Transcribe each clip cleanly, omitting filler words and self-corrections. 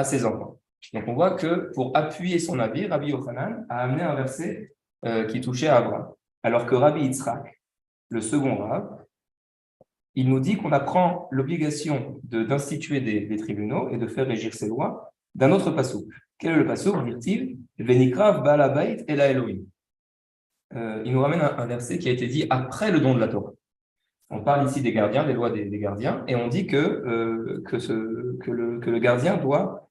à ses enfants. Donc, on voit que pour appuyer son avis, Rabbi Yochanan a amené un verset qui touchait à Abraham. Alors que Rabbi Yitzhak, le second Rav, il nous dit qu'on apprend l'obligation d'instituer des tribunaux et de faire régir ces lois d'un autre passouk. Quel est le passouk? Dit-il, Venikrav Baal Habayit Ela Elohim. Il nous ramène un verset qui a été dit après le don de la Torah. On parle ici des gardiens, des lois des gardiens, et on dit que le gardien doit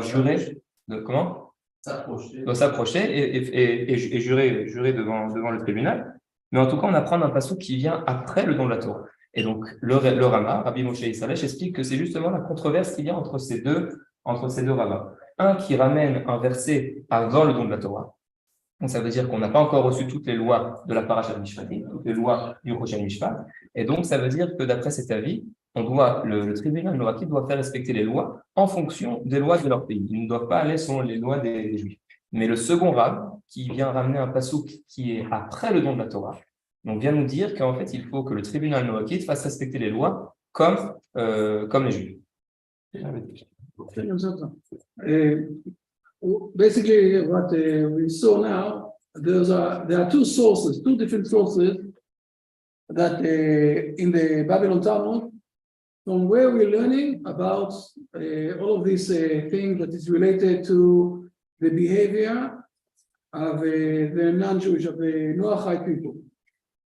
jurer, doit s'approcher et jurer devant le tribunal. Mais en tout cas, on apprend d'un passouk qui vient après le don de la Torah. Et donc, le Rama, Rabbi Moshe Issalech, explique que c'est justement la controverse qu'il y a entre ces deux rabbins. Un qui ramène un verset avant le don de la Torah. Donc, ça veut dire qu'on n'a pas encore reçu toutes les lois de la Parashat Mishpatim, toutes les lois du prochain Mishpat. Et donc, ça veut dire que d'après cet avis, le tribunal noachique doit faire respecter les lois en fonction des lois de leur pays. Ils ne doivent pas aller selon les lois des Juifs. Mais le second Rav, qui vient ramener un passouk qui est après le don de la Torah, donc vient nous dire qu'en fait, il faut que le tribunal noachique fasse respecter les lois comme les Juifs. Basically, what we saw now, there are two different sources that in the Babylon Talmud, from where we're learning about all of these things that is related to the behavior of the non-Jewish, of the Noahide people.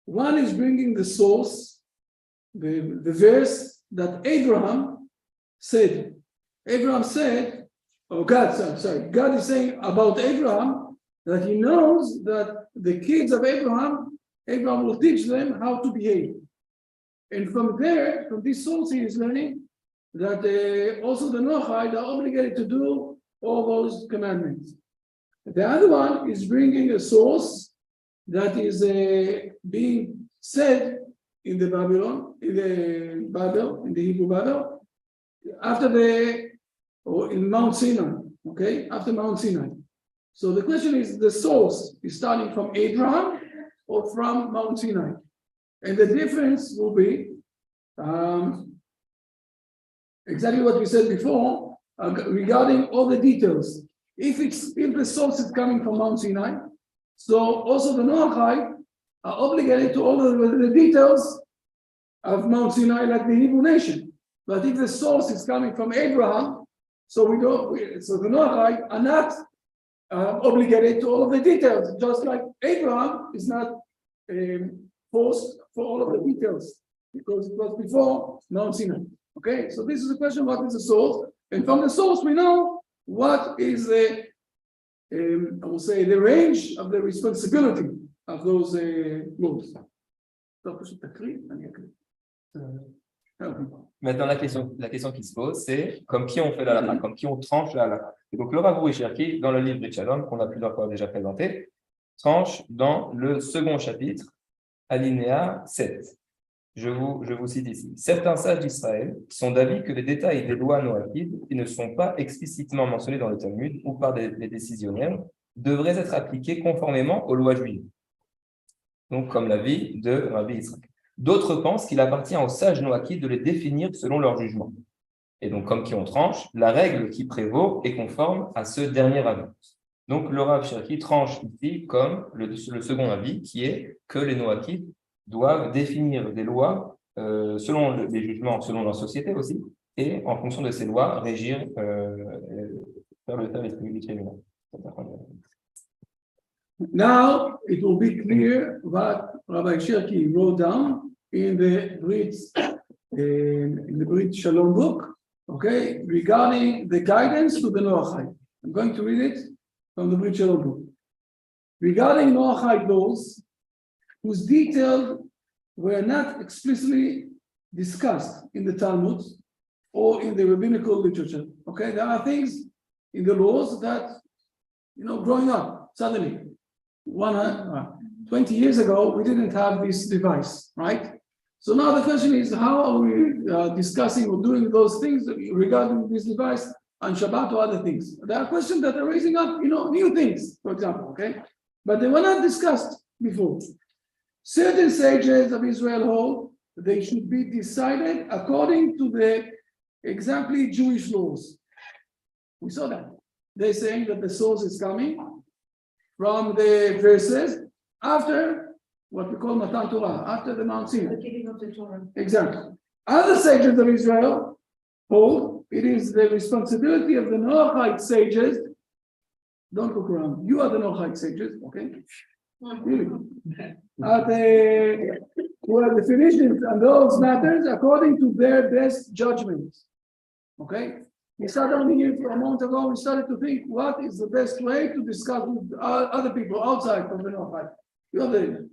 One is bringing the source, the verse that Abraham said. Abraham said, God is saying about Abraham that he knows that the kids of Abraham will teach them how to behave. And from this source, he is learning that also the Noahide are obligated to do all those commandments. The other one is bringing a source that is being said in the Hebrew Bible, in Mount Sinai, okay, after Mount Sinai. So the question is, the source is starting from Abraham or from Mount Sinai? And the difference will be exactly what we said before regarding all the details. If the source is coming from Mount Sinai, so also the Noahide are obligated to all the details of Mount Sinai, like the Hebrew nation. But if the source is coming from Abraham, so the Noahide are not obligated to all of the details, just like Abraham is not forced for all of the details, because it was before Mount Sinai. Okay, so this is the question: what is the source? And from the source, we know what is the range of the responsibility of those laws. Maintenant, la question qui se pose, c'est comme qui on fait la halakha, comme qui on tranche la halakha. Et donc, le Rav Uri Cherki, dans le livre Brit Shalom, qu'on a plusieurs fois déjà présenté, tranche dans le second chapitre, alinéa 7. Je vous cite ici. Certains sages d'Israël sont d'avis que les détails des lois noachides, qui ne sont pas explicitement mentionnés dans le Talmud ou par des décisionnaires, devraient être appliqués conformément aux lois juives. Donc, comme l'avis de Rabbi Yitzhak. D'autres pensent qu'il appartient aux sages noachides de les définir selon leur jugement. Et donc, comme qui on tranche, la règle qui prévaut est conforme à ce dernier avis. Donc, le Rav Cherki tranche ici comme le second avis, qui est que les noachides doivent définir des lois selon les jugements, selon leur société aussi, et en fonction de ces lois, régir faire les tribunaux. Now it will be clear what Rabbi Cherki wrote down in the Brit Shalom book, okay, regarding the guidance to the Noahide. I'm going to read it from the Brit Shalom book. Regarding Noahide laws, whose details were not explicitly discussed in the Talmud or in the rabbinical literature. Okay, there are things in the laws that, growing up, suddenly, 20 years ago, we didn't have this device, right? So now the question is, how are we discussing or doing those things regarding this device on Shabbat or other things? There are questions that are raising up, new things, for example, okay? But they were not discussed before. Certain sages of Israel hold they should be decided according to the exactly Jewish laws. We saw that. They're saying that the source is coming from the verses after what we call Matan Torah, after the Mount Sinai. The giving of the Torah. Exactly. Other sages of Israel hold it is the responsibility of the Noahide sages. Don't look around. You are the Noahide sages, okay? Really? Who are the definitions on those matters according to their best judgments. Okay? We started only here for a moment ago. We started to think what is the best way to discuss with other people outside from the Noahide. You know,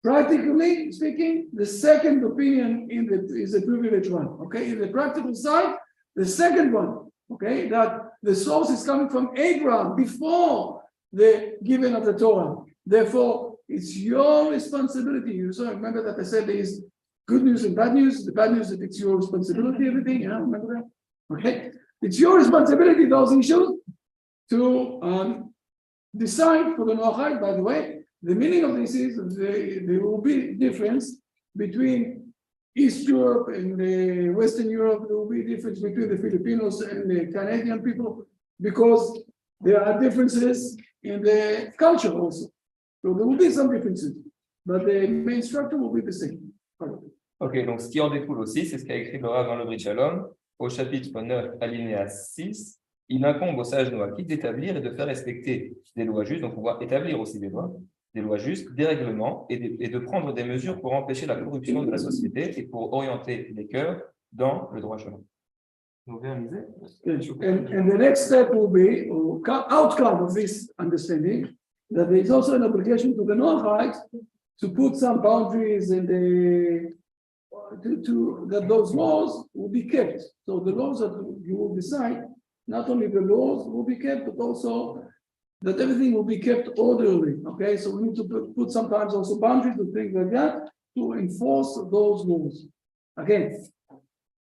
practically speaking, the second opinion is the privileged one. Okay, in the practical side, the second one. Okay, that the source is coming from Abraham before the giving of the Torah. Therefore, it's your responsibility. You so remember that I said there is good news and bad news. The bad news is that it's your responsibility. Everything, you know, remember that? Okay, it's your responsibility. Those issues to decide for the Noahide. By the way. The meaning of this is there will be difference between East Europe and Western Europe. There will be difference between the Filipinos and the Canadian people because there are differences in the culture also. So there will be some differences, but the main structure will be the same. Ok, donc ce qui en découle aussi, c'est ce qu'a écrit le Rav dans le Brit Shalom, au chapitre 9, alinéa 6. Il incombe aux sages noachites d'établir et de faire respecter des lois justes, donc on va établir aussi des lois justes, des règlements et de prendre des mesures pour empêcher la corruption de la société et pour orienter les cœurs dans le droit chemin. And the next step will be, or outcome of this understanding, that there is also an obligation to the Noachites to put some boundaries in that those laws will be kept. So the laws that you will decide, not only the laws will be kept, but also that everything will be kept orderly. Okay, so we need to put sometimes also boundaries and things like that to enforce those laws. Again,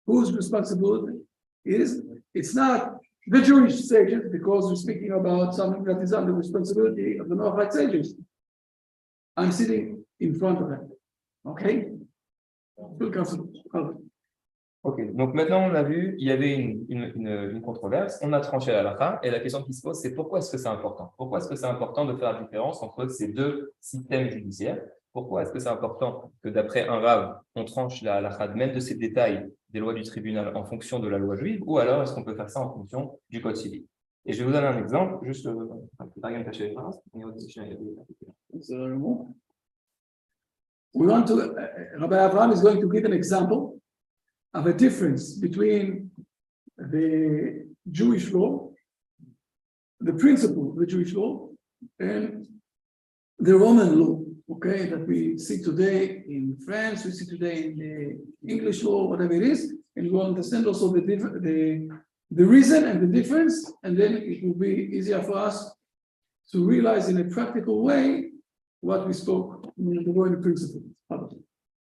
whose responsibility is? It's not the Jewish sages, because we're speaking about something that is under the responsibility of the Noahide sages. I'm sitting in front of them. Okay? Feel comfortable. Ok, donc maintenant on a vu, il y avait une controverse, on a tranché la halakha, et la question qui se pose, c'est pourquoi est-ce que c'est important? Pourquoi est-ce que c'est important de faire la différence entre ces deux systèmes judiciaires? Pourquoi est-ce que c'est important que d'après un Rav, on tranche la halakha même de ces détails des lois du tribunal en fonction de la loi juive, ou alors est-ce qu'on peut faire ça en fonction du code civil? Et je vais vous donner un exemple, juste We want to, Rabbi Abraham is going to give an example of a difference between the Jewish law, the principle of the Jewish law, and the Roman law, okay, that we see today in France, we see today in the English law, whatever it is, and we'll understand also the reason and the difference, and then it will be easier for us to realize in a practical way what we spoke in the Roman principle.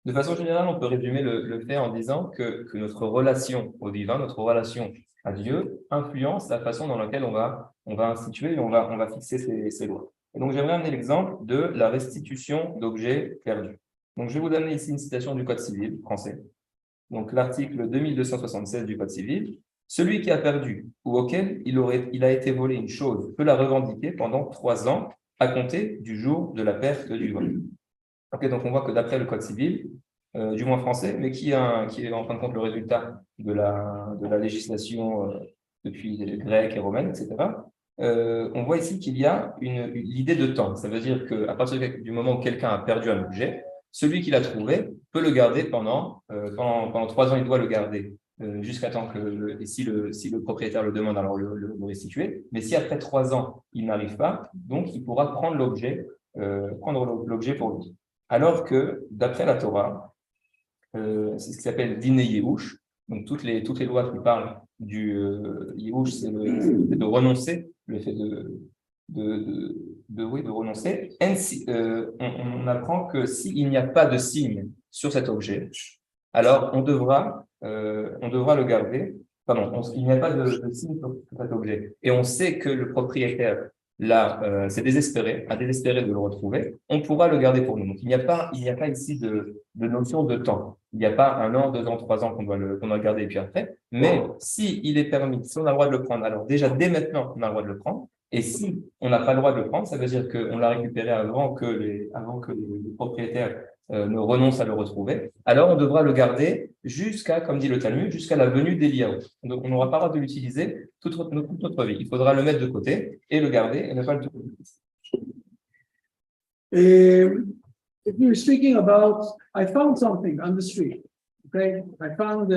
De façon générale, on peut résumer le fait en disant que notre relation au divin, notre relation à Dieu, influence la façon dans laquelle on va instituer et on va fixer ces lois. Et donc, j'aimerais amener l'exemple de la restitution d'objets perdus. Donc, je vais vous donner ici une citation du Code civil français. Donc, l'article 2276 du Code civil. Celui qui a perdu ou auquel il a été volé une chose peut la revendiquer pendant 3 ans à compter du jour de la perte du vol. Okay, donc on voit que d'après le Code civil, du moins français, mais qui est en fin de compte le résultat de la législation depuis grecque et romaine, etc., on voit ici qu'il y a l'idée de temps. Ça veut dire qu'à partir du moment où quelqu'un a perdu un objet, celui qui l'a trouvé peut le garder pendant 3 ans, il doit le garder jusqu'à temps que, si le propriétaire le demande, alors le restituer. Mais si après 3 ans, il n'arrive pas, donc il pourra prendre l'objet pour lui. Alors que, d'après la Torah, c'est ce qui s'appelle Diné Yehush, donc toutes les lois qui parlent du Yehush, c'est le fait de renoncer, le fait de renoncer. Ainsi, on apprend que s'il n'y a pas de signe sur cet objet, alors on devra le garder. Pardon, il n'y a pas de signe sur cet objet. Et on sait que le propriétaire là, c'est désespéré, à désespérer de le retrouver, on pourra le garder pour nous. Donc, il n'y a pas ici de notion de temps. Il n'y a pas 1 an, 2 ans, 3 ans qu'on doit le garder et puis après. Mais si il est permis, si on a le droit de le prendre, alors déjà, dès maintenant, on a le droit de le prendre. Et si on n'a pas le droit de le prendre, ça veut dire qu'on l'a récupéré avant que les propriétaires ne renoncent à le retrouver. Alors, on devra le garder jusqu'à, comme dit le Talmud, jusqu'à la venue d'Eliaou. Donc, on n'aura pas le droit de l'utiliser toute notre vie. Il faudra le mettre de côté et le garder et ne pas le toucher. If you're speaking about, I found something on the street. Okay, I found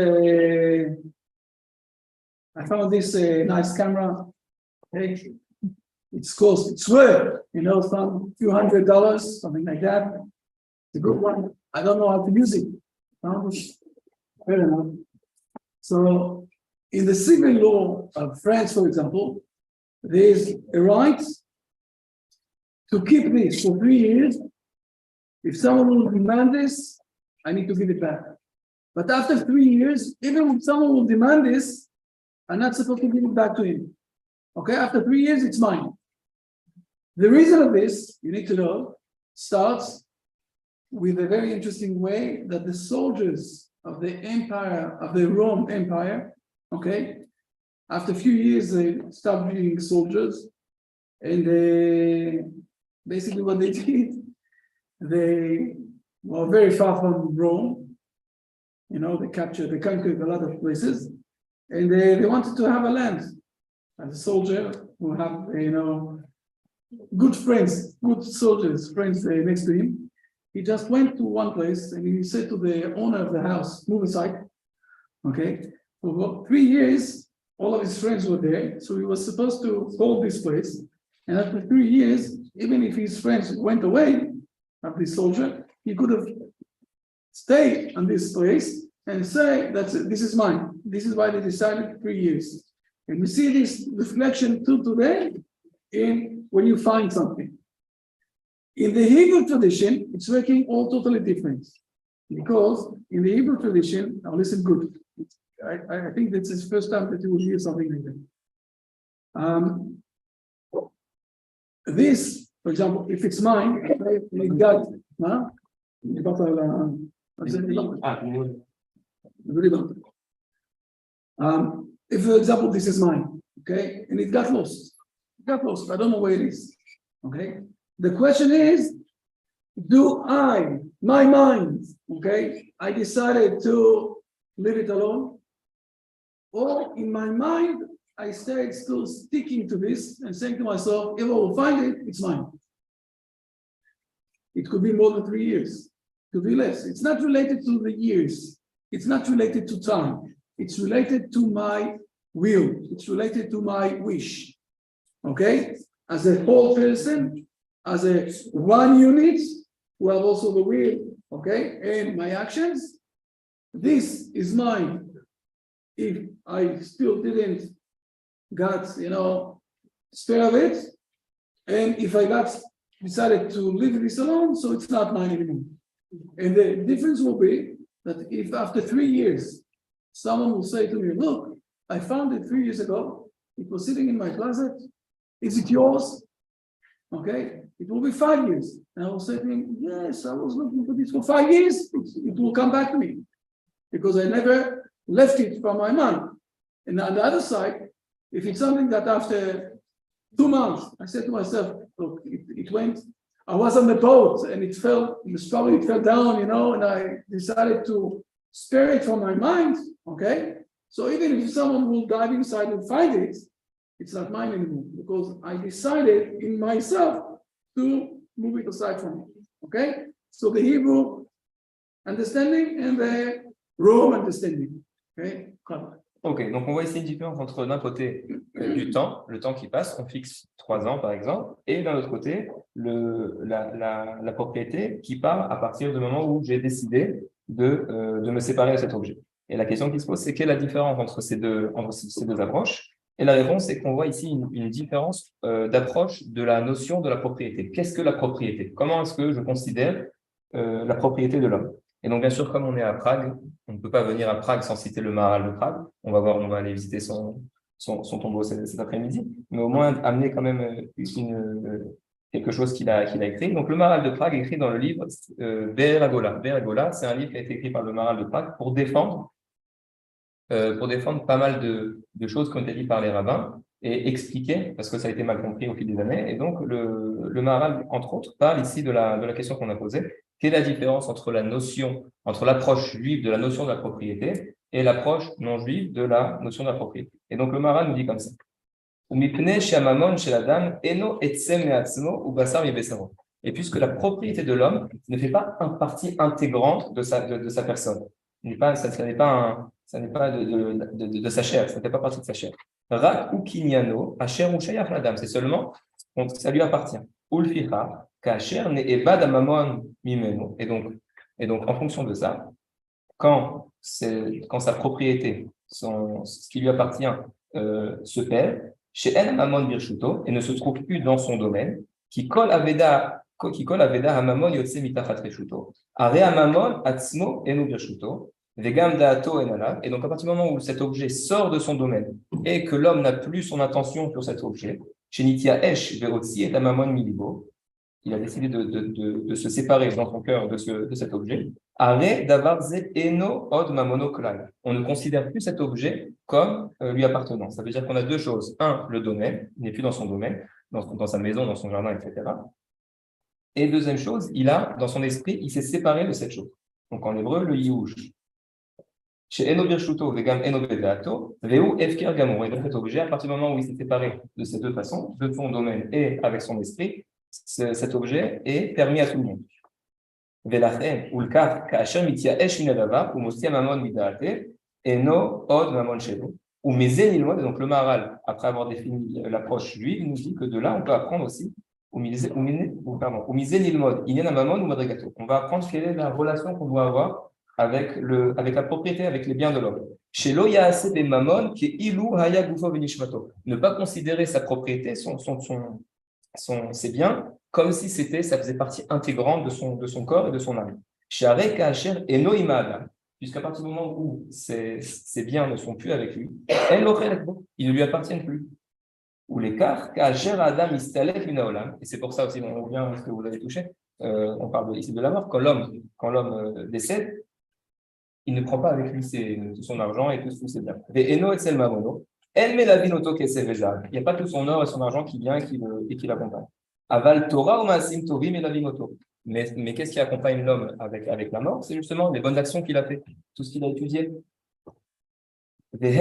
this nice camera. Okay, it's worth, some few $100, something like that. It's a good one. I don't know how to use it. Fair enough. So, in the civil law of France, for example, there is a right to keep this for 3 years. If someone will demand this, I need to give it back. But after 3 years, even if someone will demand this, I'm not supposed to give it back to him. Okay, after 3 years, it's mine. The reason of this, you need to know, starts with a very interesting way that the soldiers of the empire, of the Rome Empire, okay, after a few years, they stopped being soldiers, and basically what they did, they were very far from Rome. They conquered a lot of places, and they wanted to have a land. As a soldier who have, good friends, good soldiers, friends next to him, he just went to one place and he said to the owner of the house, move aside. Okay, for about 3 years, all of his friends were there, so he was supposed to hold this place. And after 3 years, even if his friends went away, of this soldier, he could have stayed on this place and say that this is mine. This is why they decided 3 years. And we see this reflection too today in when you find something. In the Hebrew tradition, it's working all totally different. Because in the Hebrew tradition, now listen good. I think this is the first time that you will hear something like that. This, for example, if it's mine, it got, if, for example, this is mine, okay, and it got lost. I don't know where it is, okay? The question is, my mind, okay, I decided to leave it alone, or in my mind, I stayed still sticking to this and saying to myself, if I will find it, it's mine. It could be more than 3 years, it could be less. It's not related to the years. It's not related to time. It's related to my will. It's related to my wish. Okay? As a whole person, as a one unit, who have also the will, okay, and my actions, this is mine. If I still didn't got, spare of it, and if I decided to leave this alone, so it's not mine anymore. And the difference will be that if after 3 years, someone will say to me, look, I found it 3 years ago, it was sitting in my closet, is it yours? Okay, it will be 5 years. And I will say to him, yes, I was looking for this for 5 years, it will come back to me, because I never left it from my mind. And on the other side, if it's something that after 2 months, I said to myself, look, it went, I was on the boat and it fell down, and I decided to spare it from my mind, okay? So even if someone will dive inside and find it, it's not mine anymore, because I decided in myself to move it aside from me, okay? So the Hebrew understanding and the Rome understanding, okay? Ok, donc on voit ici une différence entre d'un côté du temps, le temps qui passe, on fixe 3 ans par exemple, et d'un autre côté, la propriété qui part à partir du moment où j'ai décidé de me séparer de cet objet. Et la question qui se pose, c'est quelle est la différence entre ces deux approches? Et la réponse, c'est qu'on voit ici une différence d'approche de la notion de la propriété. Qu'est-ce que la propriété? Comment est-ce que je considère la propriété de l'homme? Et donc, bien sûr, comme on est à Prague, on ne peut pas venir à Prague sans citer le Maharal de Prague. On va aller visiter son son tombeau cet après-midi, mais au moins amener quand même quelque chose qu'il a écrit. Donc, le Maharal de Prague écrit dans le livre Be'er Hagola. Be'er Hagola, c'est un livre qui a été écrit par le Maharal de Prague pour défendre pas mal de choses qui ont été dites par les rabbins et expliquer, parce que ça a été mal compris au fil des années. Et donc, le Maharal, entre autres, parle ici de la question qu'on a posée. Quelle est la différence entre l'approche juive de la notion de la propriété et l'approche non juive de la notion de la propriété? Et donc, le Maharal nous dit comme ça. Et puisque la propriété de l'homme ne fait pas partie intégrante de sa personne, ça n'est pas de sa chair, ça ne fait pas partie de sa chair. Rak ou kinyano, asher ou shayach ladam, c'est seulement, donc ça lui appartient. Ulficha, kasher ne ebad amamon mimeno. Et donc, en fonction de ça, quand sa propriété, ce qui lui appartient, se perd, chez El Mamon Birshuto, et ne se trouve plus dans son domaine, qui colle Aveda Hamamon Yotse Mitachat Reshuto, Are Hamamon Atzmo Enu Birshuto, Vegam Daato Enala. Et donc, à partir du moment où cet objet sort de son domaine et que l'homme n'a plus son attention sur cet objet, chez Nitia Esh Verotsi et Hamamon Milibo, il a décidé de se séparer dans son cœur de cet objet. Are davarze eno od mamono klal. On ne considère plus cet objet comme lui appartenant. Ça veut dire qu'on a deux choses. Un, le domaine, il n'est plus dans son domaine, dans sa maison, dans son jardin, etc. Et deuxième chose, dans son esprit, il s'est séparé de cette chose. Donc en hébreu, le yiouj. Chez Eno Birshuto, Vegam Eno Bedato, Veu Efker Gamor. Et donc cet objet, à partir du moment où il s'est séparé de ces deux façons, de son domaine et avec son esprit, cet objet est permis à tout le monde. ולכן, ולכך, כאשר מתייאש מן הדבר, הוא מוציא הממון מדעתה, אינו עוד ממון שלו. ומזה ללמוד, donc le Maharal, après avoir défini l'approche juive, nous dit que de là, on peut apprendre aussi, ומזה ללמוד, עניין הממון ומדרגתו. On va apprendre quelle est la relation qu'on doit avoir avec la propriété, avec les biens de l'homme. שלא יעשה בממון כאילו היה גופו ונשמתו. Ne pas considérer sa propriété, ses biens, comme si ça faisait partie intégrante de son corps et de son âme. Puisqu'à partir du moment où ces biens ne sont plus avec lui, ils ne lui appartiennent plus. Ou l'écart, et c'est pour ça aussi, on revient à ce que vous avez touché, on parle ici de la mort, quand l'homme décède, il ne prend pas avec lui son argent et tous ses biens. Il n'y a pas tout son or et son argent qui vient et qui l'accompagne. Aval Torah ou Maasim Tovim et Lavimoto. Mais qu'est-ce qui accompagne l'homme avec la mort? C'est justement les bonnes actions qu'il a fait, tout ce qu'il a étudié. Et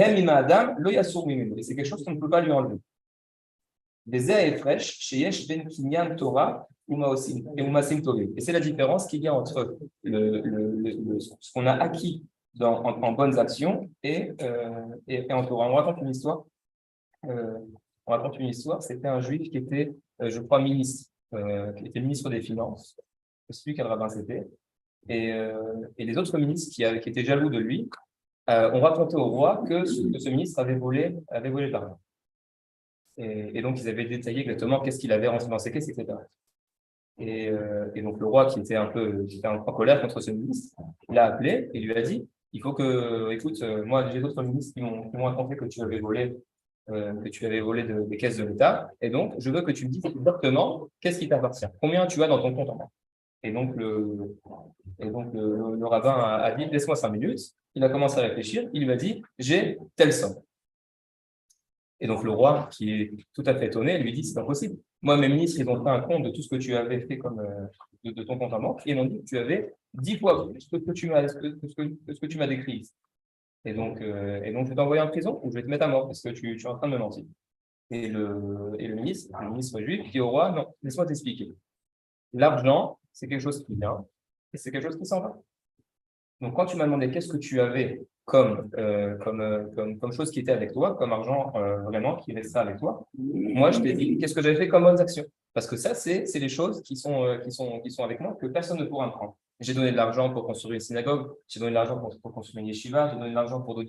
c'est quelque chose qu'on ne peut pas lui enlever. Et c'est la différence qu'il y a entre ce qu'on a acquis en bonnes actions et en Torah. On raconte une histoire, c'était un juif qui était, je crois, ministre, qui était ministre des Finances. Je ne sais plus quel rabbin c'était. Et les autres ministres qui étaient jaloux de lui ont raconté au roi que ce ministre avait volé de l'argent. Et donc, ils avaient détaillé exactement qu'est-ce qu'il avait rentré dans ses caisses, etc. Et donc, le roi, qui était un peu en colère contre ce ministre, l'a appelé et lui a dit, il faut écoute, moi, j'ai d'autres ministres qui m'ont raconté que tu avais volé des caisses de l'État, et donc, je veux que tu me dises exactement qu'est-ce qui t'appartient, combien tu as dans ton compte en banque. Et donc, le rabbin a dit, laisse-moi 5 minutes. Il a commencé à réfléchir, il lui a dit, j'ai telle somme. Et donc, le roi, qui est tout à fait étonné, lui dit, c'est pas possible. Moi, mes ministres, ils ont fait un compte de tout ce que tu avais fait comme de ton compte en banque, et ils m'ont dit que tu avais 10 fois plus que ce que tu m'as décrit ici. Et donc, je vais t'envoyer en prison ou je vais te mettre à mort parce que tu es en train de me mentir. Et le ministre juif dit au roi, non, laisse-moi t'expliquer. L'argent, c'est quelque chose qui vient et c'est quelque chose qui s'en va. Donc, quand tu m'as demandé qu'est-ce que tu avais comme chose qui était avec toi, comme argent vraiment qui restait avec toi, moi, je t'ai dit qu'est-ce que j'avais fait comme bonnes actions. Parce que ça, c'est les choses qui sont avec moi que personne ne pourra me prendre. J'ai donné de l'argent pour construire une synagogue, j'ai donné de l'argent pour construire une yeshiva, j'ai donné de l'argent pour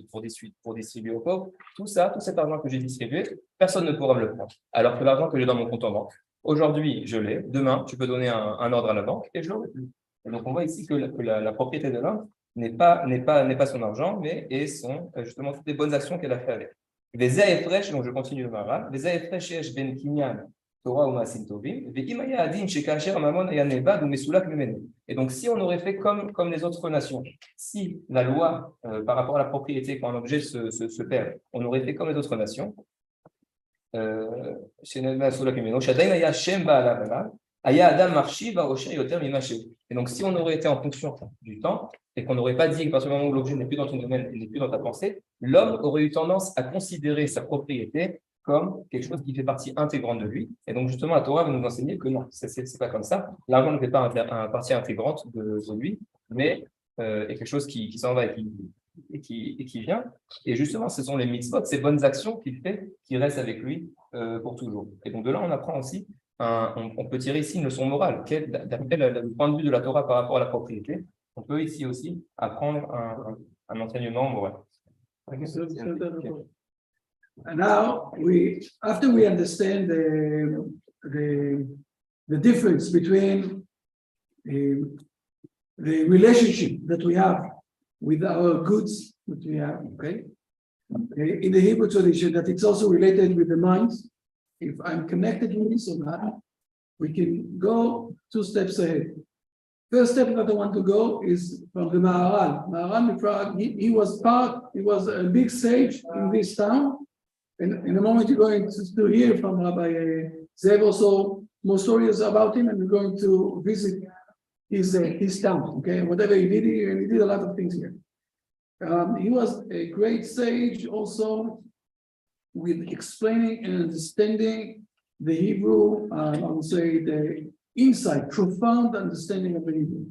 distribuer aux pauvres. Tout cet argent que j'ai distribué, personne ne pourra me le prendre. Alors que l'argent que j'ai dans mon compte en banque, aujourd'hui, je l'ai. Demain, tu peux donner un ordre à la banque et je l'aurai plus. Et donc, on voit ici que la propriété de l'homme n'est pas son argent, mais sont justement toutes les bonnes actions qu'elle a fait avec. וזה ההפרש, donc je continue le Maharal, וזה ההפרש שיש בין קניין תורה ומעשים טובים, ואם היה הדין שכאשר הממון היה נאבד הוא מסולק ממנו. Et donc si on aurait fait comme les autres nations, si la loi par rapport à la propriété quand un objet se perd, on aurait fait comme les autres nations, מסולק ממנו, שעדיין היה שם בעליו עליו, היה אדם מחשיב העושר יותר ממה שהוא. Et donc si on aurait été en fonction du temps, et qu'on n'aurait pas dit que à partir du moment où l'objet n'est plus dans ton domaine, il n'est plus dans ta pensée, l'homme aurait eu tendance à considérer sa propriété comme quelque chose qui fait partie intégrante de lui. Et donc, justement, la Torah va nous enseigner que non, c'est pas comme ça. L'argent ne fait pas partie intégrante de lui, mais est quelque chose qui s'en va et qui vient. Et justement, ce sont les mitzvot, ces bonnes actions qu'il fait, qui restent avec lui pour toujours. Et donc, de là, on apprend aussi, on peut tirer ici une leçon morale. D'après le point de vue de la Torah par rapport à la propriété, on peut ici aussi apprendre un enseignement moral. And now after we understand the difference between the relationship that we have with our goods that we have, okay? In the Hebrew tradition, that it's also related with the mind. If I'm connected with this or not, we can go 2 steps ahead. First step that I want to go is from the Maharal. Maharal in Prague, he was a big sage in this town. And in a moment, you're going to hear from Rabbi Zev also more stories about him, and we're going to visit his town, okay? Whatever he did, and he did a lot of things here. He was a great sage also with explaining and understanding the Hebrew, I would say the insight, profound understanding of the Hebrew.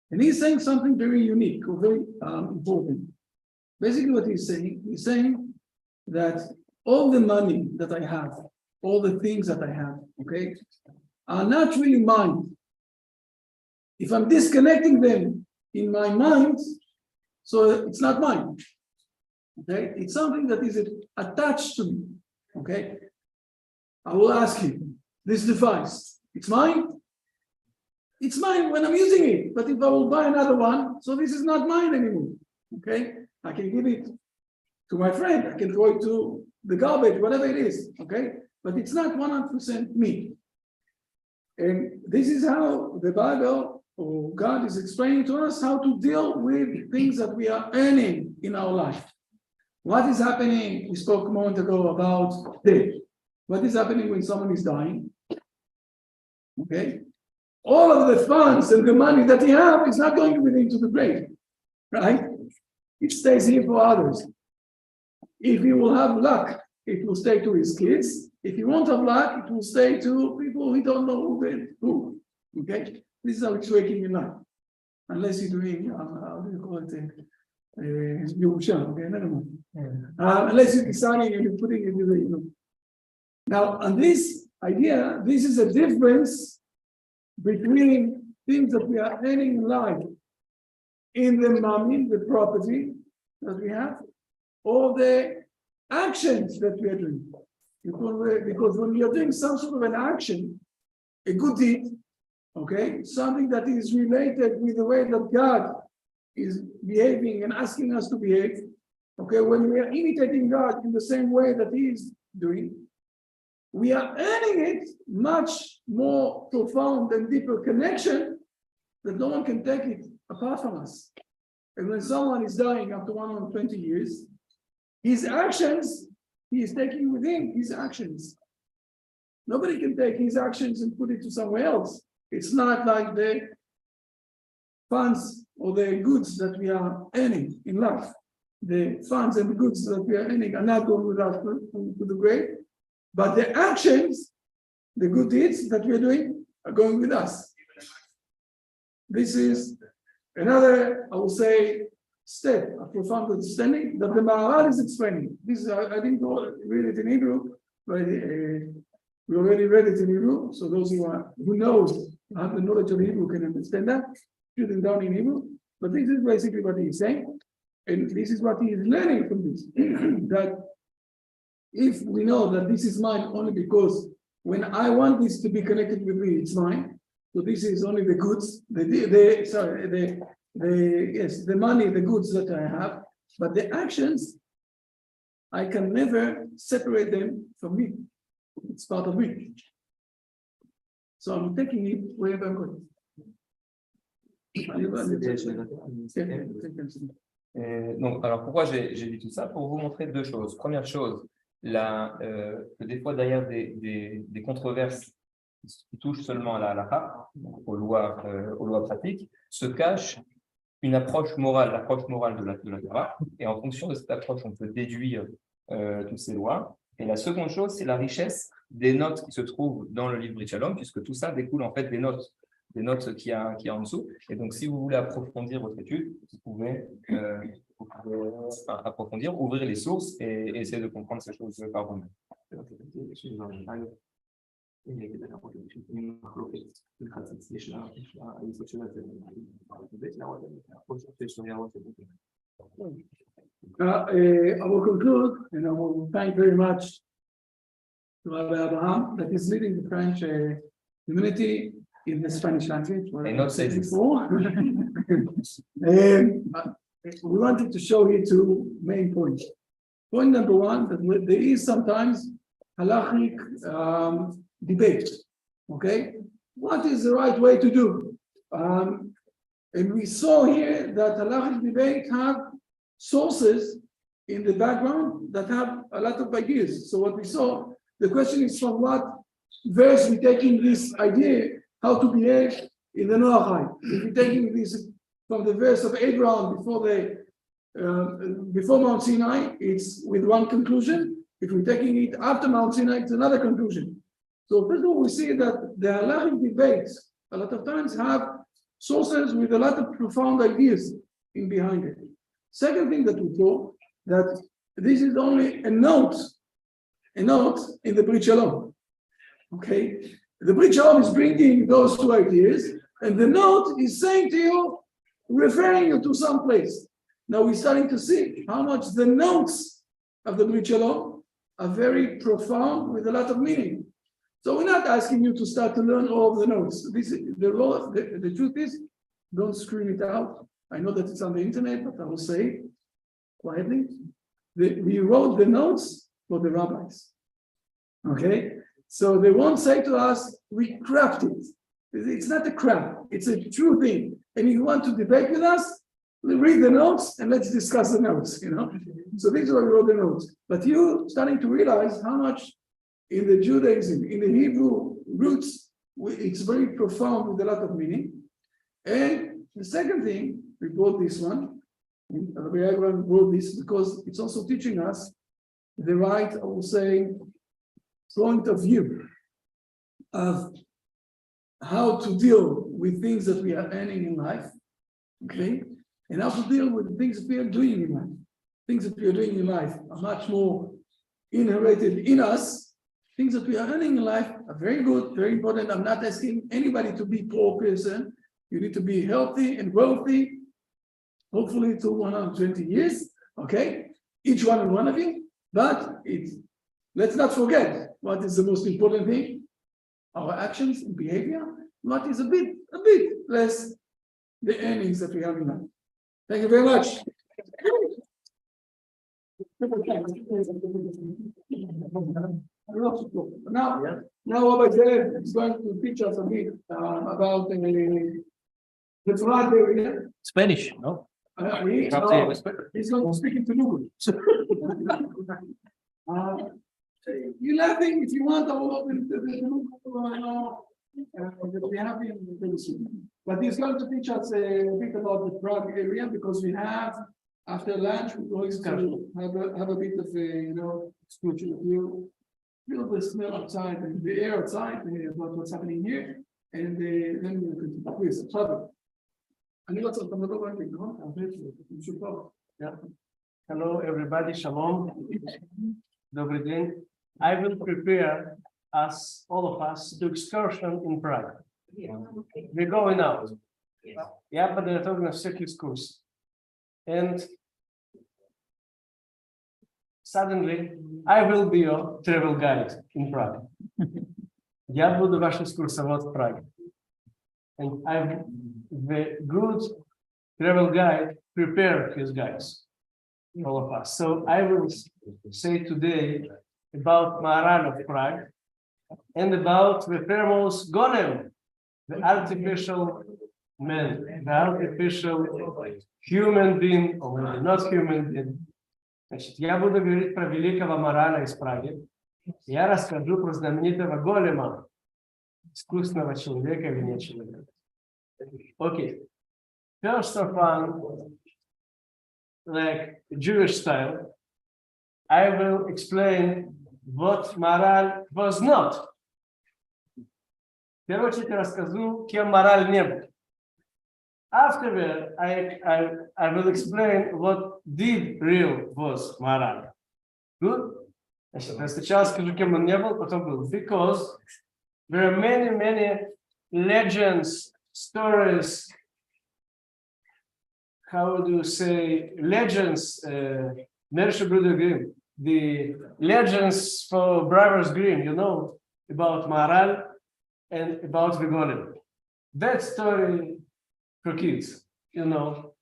And he's saying something very unique or very important. Basically what he's saying that all the money that I have, all the things that I have, okay, are not really mine. If I'm disconnecting them in my mind, so it's not mine. Okay, it's something that is attached to me. Okay, I will ask you, this device, it's mine? It's mine when I'm using it, but if I will buy another one, so this is not mine anymore. Okay, I can give it to my friend, I can throw it to the garbage, whatever it is, okay? But it's not 100% me. And this is how the Bible or God is explaining to us how to deal with things that we are earning in our life. What is happening? We spoke a moment ago about death. What is happening when someone is dying? Okay? All of the funds and the money that he has is not going with him to the grave, right? It stays here for others. If he will have luck, it will stay to his kids. If he won't have luck, it will stay to people who don't know who. Okay? This is how it's working in life. Unless you're doing, how do you call it? Yerusha, okay? Never mind. Unless you're deciding and you're putting it in the, Now, on this idea, this is a difference between things that we are earning in life in the money, the property that we have, or the actions that we are doing. Because when we are doing some sort of an action, a good deed, okay, something that is related with the way that God is behaving and asking us to behave, okay, when we are imitating God in the same way that He is doing, we are earning it much more profound and deeper connection that no one can take it apart from us. And when someone is dying after 120 years, his actions, he is taking with him his actions. Nobody can take his actions and put it to somewhere else. It's not like the funds or the goods that we are earning in life. The funds and the goods that we are earning are not going with us to the grave, but the actions, the good deeds that we are doing are going with us. This is another, I will say, step of profound understanding that the Maharal is explaining. This I didn't read it in Hebrew, but we already read it in Hebrew. So those who knows, have the knowledge of Hebrew can understand that, written down in Hebrew. But this is basically what he is saying, and this is what he is learning from this. That if we know that this is mine only because when I want this to be connected with me, it's mine. So this is only the goods, the money, the goods that I have, but the actions I can never separate them from me. It's part of me. So I'm taking it wherever I'm going. Donc, alors pourquoi j'ai dit tout ça? Pour vous montrer deux choses. Première chose, que des fois derrière des controverses qui touchent seulement à la halakha, aux lois pratiques, se cache une approche morale, l'approche morale de la Torah. Et en fonction de cette approche, on peut déduire toutes ces lois. Et la seconde chose, c'est la richesse des notes qui se trouvent dans le livre Shalom, puisque tout ça découle en fait des notes qu'il y a en dessous. Et donc, si vous voulez approfondir votre étude, vous pouvez approfondir, ouvrir les sources et essayer de comprendre ces choses par vous-même. I will conclude, and I will thank very much to Rabbi Abraham that is leading the French community in the Spanish language. And not say this. Before. We wanted to show you two main points. Point number one, that there is sometimes halachic debate. Okay, what is the right way to do? And we saw here that halachic debate have sources in the background that have a lot of ideas. So what we saw, the question is from what verse we taking this idea how to behave in the Noachide. If we're taking this from the verse of Abraham before Mount Sinai, it's with one conclusion. If we're taking it after Mount Sinai, it's another conclusion. So first of all, we see that the halachic debates a lot of times have sources with a lot of profound ideas in behind it. Second thing that we saw, that this is only a note in the Brit Shalom. Okay, the Brit Shalom is bringing those two ideas, and the note is saying to you, referring you to some place. Now we're starting to see how much the notes of the Brit Shalom are very profound with a lot of meaning. So we're not asking you to start to learn all of the notes. The truth is, don't scream it out. I know that it's on the internet, but I will say it quietly. We wrote the notes for the rabbis. Okay? So they won't say to us, we craft it. It's not a craft, it's a true thing. And if you want to debate with us, read the notes and let's discuss the notes, So this is why we wrote the notes. But you starting to realize how much in the Judaism, in the Hebrew roots, it's very profound with a lot of meaning. And the second thing, we brought this one, Rabbi Abraham brought this because it's also teaching us the right, I will say, point of view of how to deal with things that we are earning in life, okay? And how to deal with the things that we are doing in life. Things that we are doing in life are much more inherited in us. Things that we are earning in life are very good, very important. I'm not asking anybody to be poor person. You need to be healthy and wealthy, hopefully to 120 years, okay? Each one and one of you. But let's not forget what is the most important thing, our actions and behavior. What is a bit less the earnings that we have in life. Thank you very much. Now Rabbi Zev is going to teach us a bit about the Torah area. Spanish, no? He's going to speak into Google. You're laughing if you want. I will open the Google. We'll be happy very soon. But he's going to teach us a bit about the Prague area because we have, after lunch, we're going to have a bit of excursion. You feel the smell outside and the air outside about what's happening here, and then we'll continue. Please, travel. Hello, everybody. Shalom. Dobry dzień. I will prepare us, all of us, to excursion in Prague. We're going out. Я подготовлю на всякий экскурс. And suddenly, I will be your travel guide in Prague. Я буду ваш экскурсовод в Праге. And the good travel guide prepare his guides. all of us. So I will say today about Maharal of Prague and about the famous Golem, the artificial man, the artificial human being, or maybe not human being. Значит, я буду говорить про великого Мараля из Праги. Я расскажу про знаменитого Голема, искусственного человека или не человека. Okay. First of all, like Jewish style, I will explain what Maharal was not. В первую очередь расскажу, кем Маharal не был. Afterward, I will explain what did real was Maharal. Good? Значит, я сначала скажу, кем он не был, потом был. Because there are many legends, stories, how do you say, legends, Mershe Bruder Grimm, the legends for Brothers Grimm, you know, about Maharal and about the Golem. That story for kids, you know,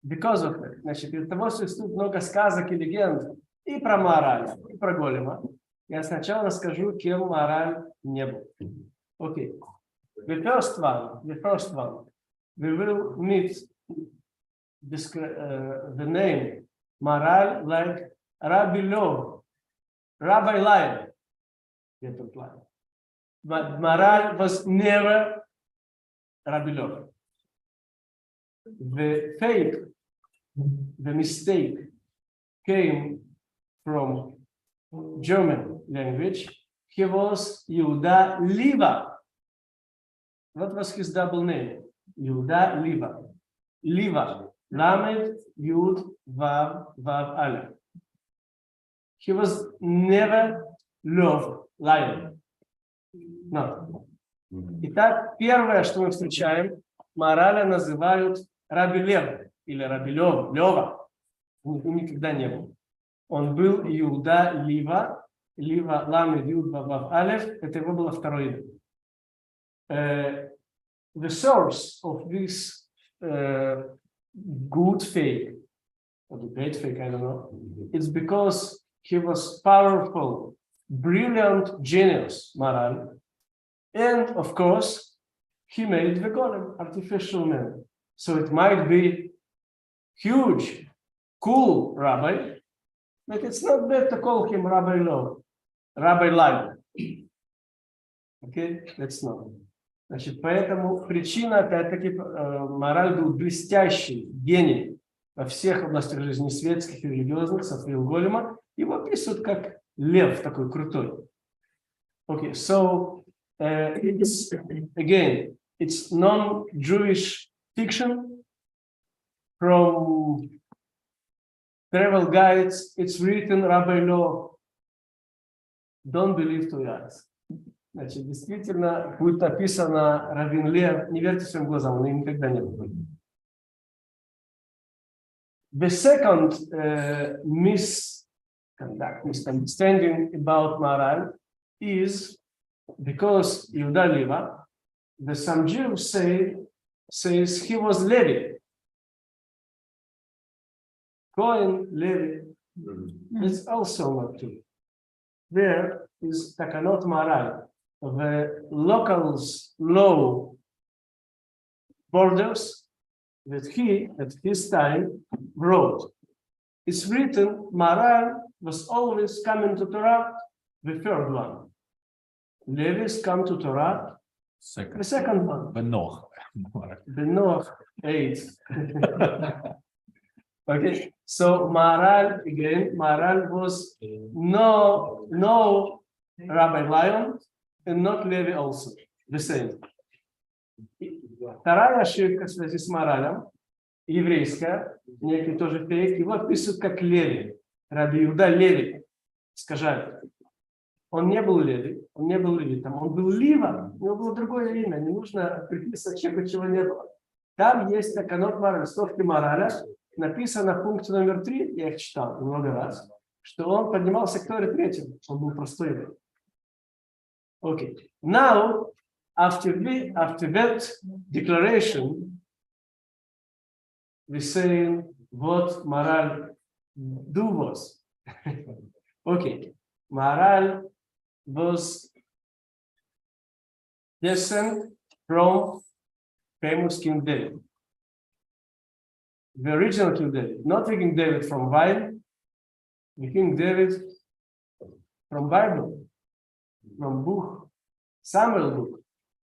because of it. Значит, из-за того, что тут много сказок и легенд и про Маhaраля, и про Голема, я сначала расскажу, кем Маharal не был. Okay. The first one, we will meet the name Maharal like Rabbi Lov, Rabbi Lion. But Maharal was never Rabbi Lov. The fake, the mistake came from German language. He was Yehuda Liva. What was his double name? Yehuda Liva. Liva. Lamed Yud Vav Vav Aleph. He was never Lov, lion. No. Итак, первое, что мы встречаем, Мараля называют Раби Лев или Раби Лева. Он никогда не был. Он был Иуда Лива, Лива Ламед Юд Вав Алеф. Это его было второе имя. The source of this good fake, or the great fake, I don't know, it's because he was powerful, brilliant genius, Maharal. And of course, he made the Golem, artificial man. So it might be huge, cool rabbi, but it's not bad to call him Rabbi Lov, Rabbi Lion. Okay, that's not. Значит, поэтому причина, опять-таки, Маharal был блестящий гений во всех областях жизни светских и религиозных, сотворил Голема. Его описывают как лев такой крутой. Okay, so it's again, it's non-Jewish fiction from travel guides. It's written Rabbi Lov. Don't believe to us. Значит, действительно, будет написано Равин Лев. Не верьте своим глазам, он никогда не был. The second misunderstanding about Maharal is because Yehuda Liva, some Jews says he was Levi. Cohen Levi is also not true. There is Takanot Maharal, the locals' law borders that he, at his time, wrote. It's written, Maharal was always coming to Torah, the third one. Levi's come to Torah, the second one. Benoch 8. Okay, so Maharal, again, Maharal was no Rabbi Lion and not Levi also, the same. Вторая ошибка в связи с Маharалем, еврейская, некий тоже фейк, его описывают как Леви, Раби Иуда Леви, искажают. Он не был Леви, он не был левитом, он был Лива, у него было другое имя, не нужно приписывать чего не было. Там есть Таканот Маharal, листовки Маhaраля, написано в пункте номер 3, я их читал много раз, что он поднимался к Торе третьим, он был простой еврей. Okay, now, after that declaration, we say what Maharal do was. Okay, Maharal was descent from famous King David. The original King David, not the King David from Bible, the King David from Bible, from book, Samuel book,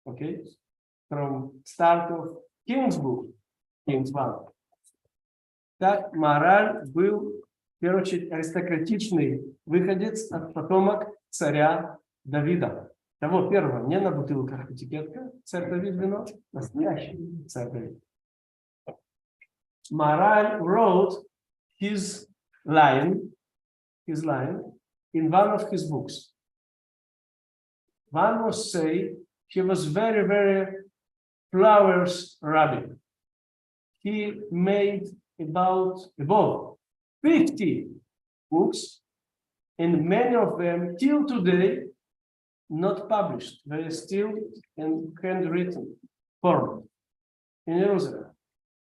okay, from start of King's book, King's one. Так, Маораль был, в первую очередь, аристократичный выходец от потомок царя Давида. Того первого, не на бутылках этикетка, царь Давид вино, настоящий царь Давид. Maharal wrote his line in one of his books. One must say he was very, very flowers rabbi. He made above 50 books, and many of them till today not published. They are still in handwritten form in Jerusalem.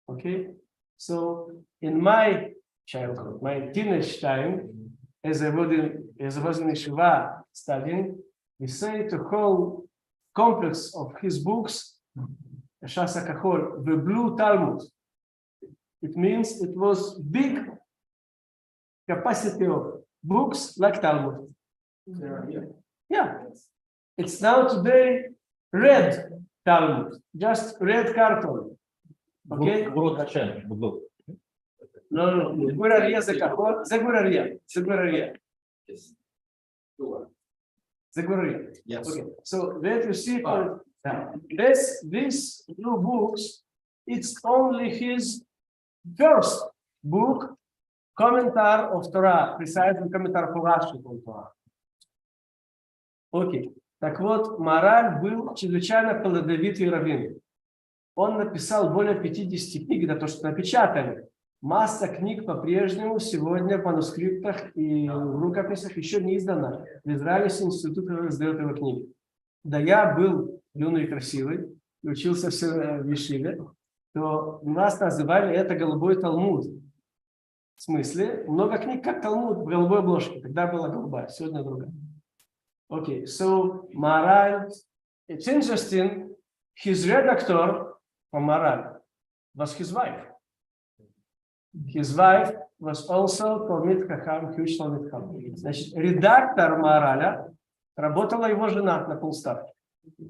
Okay, so in my childhood, my teenage time, as I was in yeshiva studying, we say the whole complex of his books, Shas HaKachol, the Blue Talmud. It means it was big capacity of books like Talmud. Yeah, it's now today red Talmud, just red carton. Okay? No. Zaguraria Zakachol, Zaguraria. Yes. Okay. So there you see these two books, it's only his first book, Commentary of Torah, precisely Commentary of Rashi on Torah. Окей. Так вот, Маораль был чрезвычайно плодовитый раввин. Он написал более 50 книг, это то, что напечатали. Масса книг по-прежнему сегодня в манускриптах и в рукописях еще не издана. В Израиле институт издает его книги. Да я был юный и красивый, и учился в Ешиве, то нас называли это голубой Талмуд. В смысле, много книг как Талмуд в голубой обложке. Тогда была голубая, сегодня другая. Okay, so Maharal, it's interesting, his redactor for Maharal was his wife. His wife was also Talmid Хахам, huge Talmid Хахам. Значит, редактор Маораля работала его жена на полставки.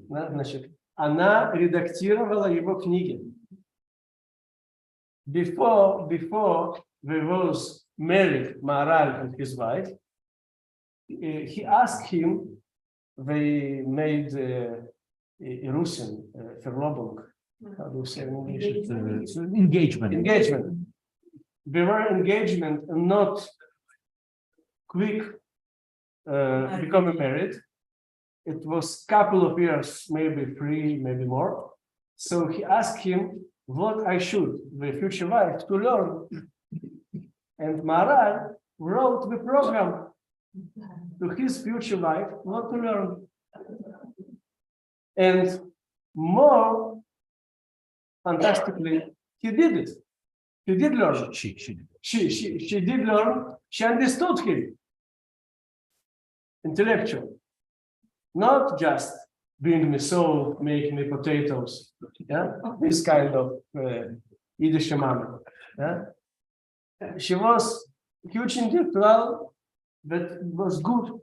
Значит, она редактировала его книги. Before there was married Maharal and his wife, he asked him, they made Erusin, Verlobung, how do you say in English? Engagement. They were engagement and not quick becoming married. It was a couple of years, maybe 3, maybe more. So he asked him what I should, the future wife, to learn. And Maharal wrote the program to his future wife what to learn. And more fantastically, he did it. He did learn. She did learn. She understood him. Intellectual. Not just bring me salt, make me potatoes. Yeah, this kind of Yiddish mama. Yeah? She was huge intellectual, but was good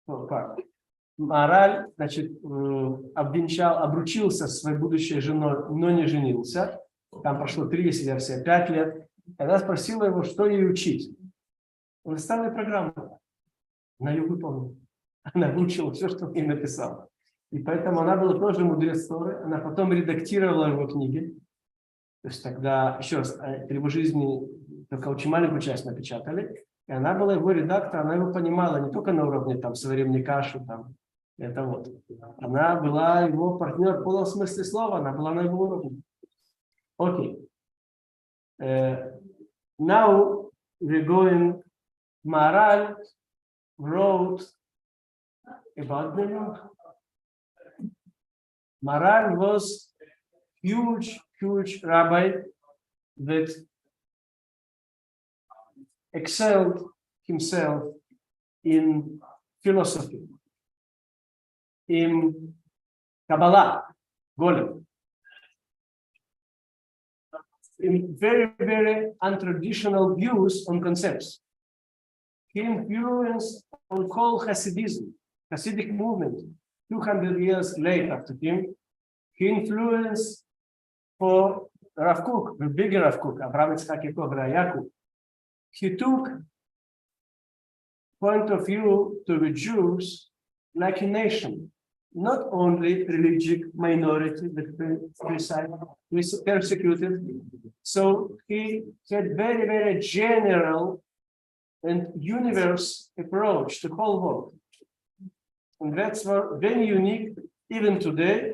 for part. Маораль, значит, обручился со своей будущей женой, но не женился. Там прошло 3, есть версия, 5 лет. Она спросила его, что ей учить. Он старая программа. Она ее выполнила. Она выучила все, что он ей написал. И поэтому она была тоже мудрец Торы. Она потом редактировала его книги. То есть тогда, еще раз, при его жизни только очень маленькую часть напечатали. И она была его редактором, она его понимала не только на уровне там современной каши, там, это вот. Она была его партнер в полном смысле слова, она была на его уровне. Okay. Now we're going. Maharal wrote about the Maharal was huge rabbi that excelled himself in philosophy, in Kabbalah, Golem, in very, very untraditional views on concepts. He influenced on whole Hasidism, Hasidic movement, 200 years later after him. He influenced for Rav Kook, the bigger Rav Kook, Abraham Yitzchak Yaakov Yaakov. He took point of view to the Jews like a nation, not only religious minority that persecuted. So he had very, very general and universe approach to the whole world. And that's very unique even today,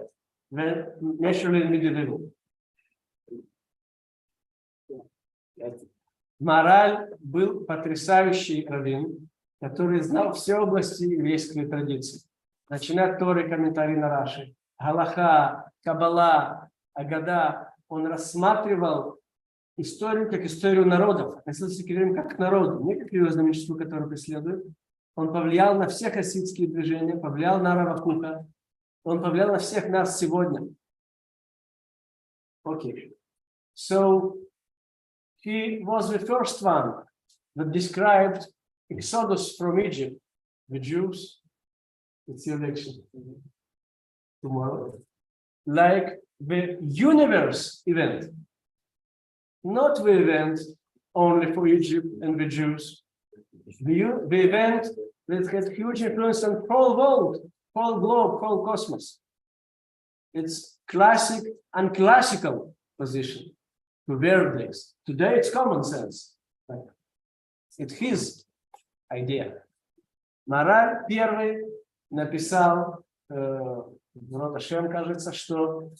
when naturally medieval. Мораль был потрясающий раввин, который знал все области еврейской традиции, начиная от Торы, комментарий на Раши, Галаха, Каббала, Агада. Он рассматривал историю как историю народов, относился к евреям как к народу, не как к религиозному меньшинству, которое преследует. Он повлиял на все хасидские движения, повлиял на Рава Кука, он повлиял на всех нас сегодня. Okay. So he was the first one that described Exodus from Egypt, the Jews, it's the election tomorrow, like the universe event, not the event only for Egypt and the Jews, the event that had huge influence on whole world, whole globe, whole cosmos. It's classic and classical position to their days. Today it's common sense. It's his idea. Мораль первый написал, Рошем, кажется, что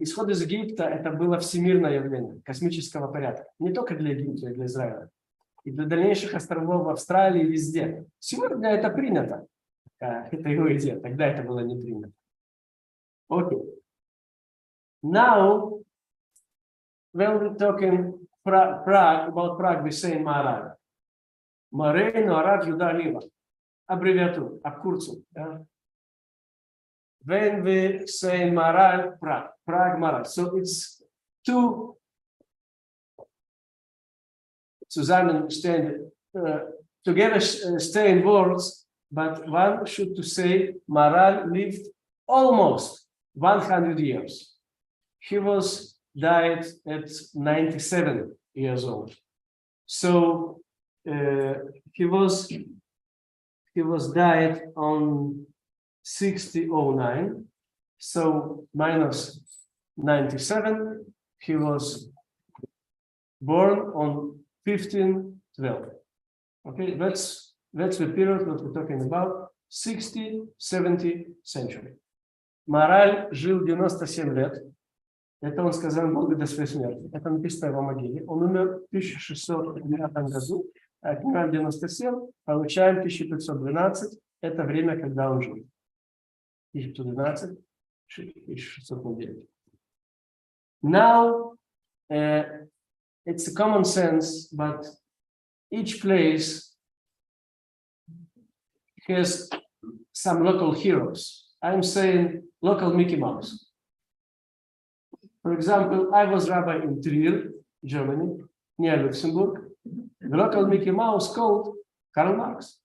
исход из Египта это было всемирное явление космического порядка. Не только для Египта, и для Израиля. И для дальнейших островов в Австралии и везде. Сегодня это принято. Это его идея. Тогда это было не принято. Okay. Now, when we're talking Prague, about Prague, we say Maharaj. Морену Арав Юда Лива. Аббревиатура, абкурцию. When we say Maharaj, Prague Maharaj. So it's two together stay in words, but one should to say Maharaj lived almost 100 years. He was died at 97 years old. So he was died on 6009. So minus 97. He was born on 1512. Okay, that's the period that we're talking about. 60-70 century. Мораль жил 97 лет. Это он сказал Богу до своей смерти. Это написано в его могиле. Он умер в 1609 году, а от 97 получаем 1512. Это время, когда он жил. 1512, 1609. Now, it's a common sense, but each place has some local heroes. I'm saying local Mickey Mouse. For example, I was rabbi in Trier, Germany, near Luxembourg. The local Mickey Mouse called Karl Marx.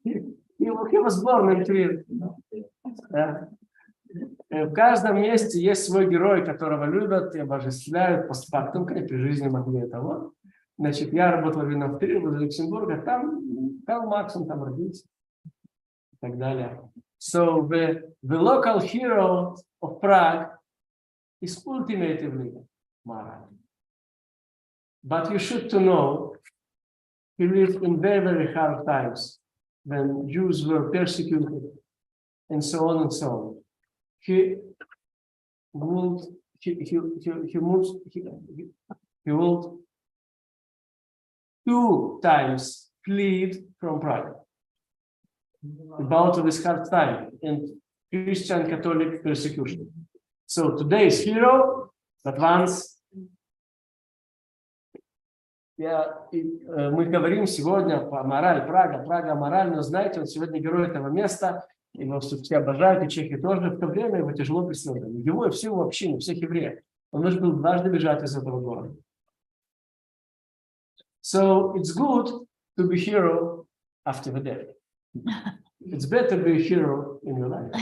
He was born in Trier. В каждом месте есть свой герой, которого любят и обожествляют постфактум, как при жизни могли того. Значит, я работал в Трире, в Люксембурге, там Карл Маркс, он там родился и так далее. So the local hero of Prague is ultimately Maharaj. But you should to know, he lived in very, very hard times when Jews were persecuted and so on and so on. He would two times flee from Prague about this hard time and Christian Catholic persecution. So today's hero, but once Мы говорим сегодня по мораль Прага, Прага мораль, но знаете, он сегодня герой этого места, его все обожают, и чехи тоже. В то время его тяжело преследовали. Его и всю общину, всех евреев. Он должен был дважды бежать из этого города. So it's good to be hero after the death. It's better to be a hero in your life.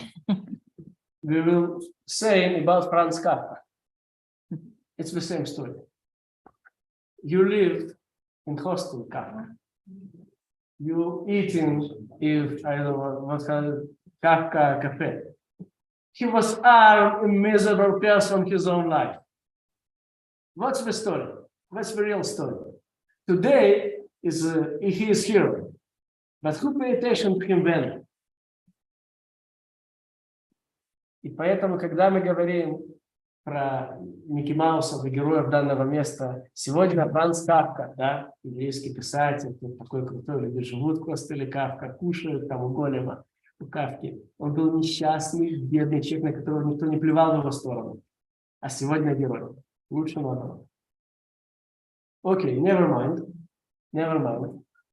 We will say about Franz Kafka. It's the same story. You lived in hostel Kafka. You eating if I don't know what kind of Kafka cafe. He was a miserable person from his own life. What's the story? What's the real story? Today he is hero, but who pay attention to him then? И поэтому, когда мы говорим про Микки Маусов и героев данного места, сегодня Франц Кафка, да, еврейский писатель, такой крутой, люди живут в хостеле Кафка, кушают там у голема, у Кафки. Он был несчастный, бедный человек, на которого никто не плевал в его сторону. А сегодня герой. Лучше надо. Okay, never mind.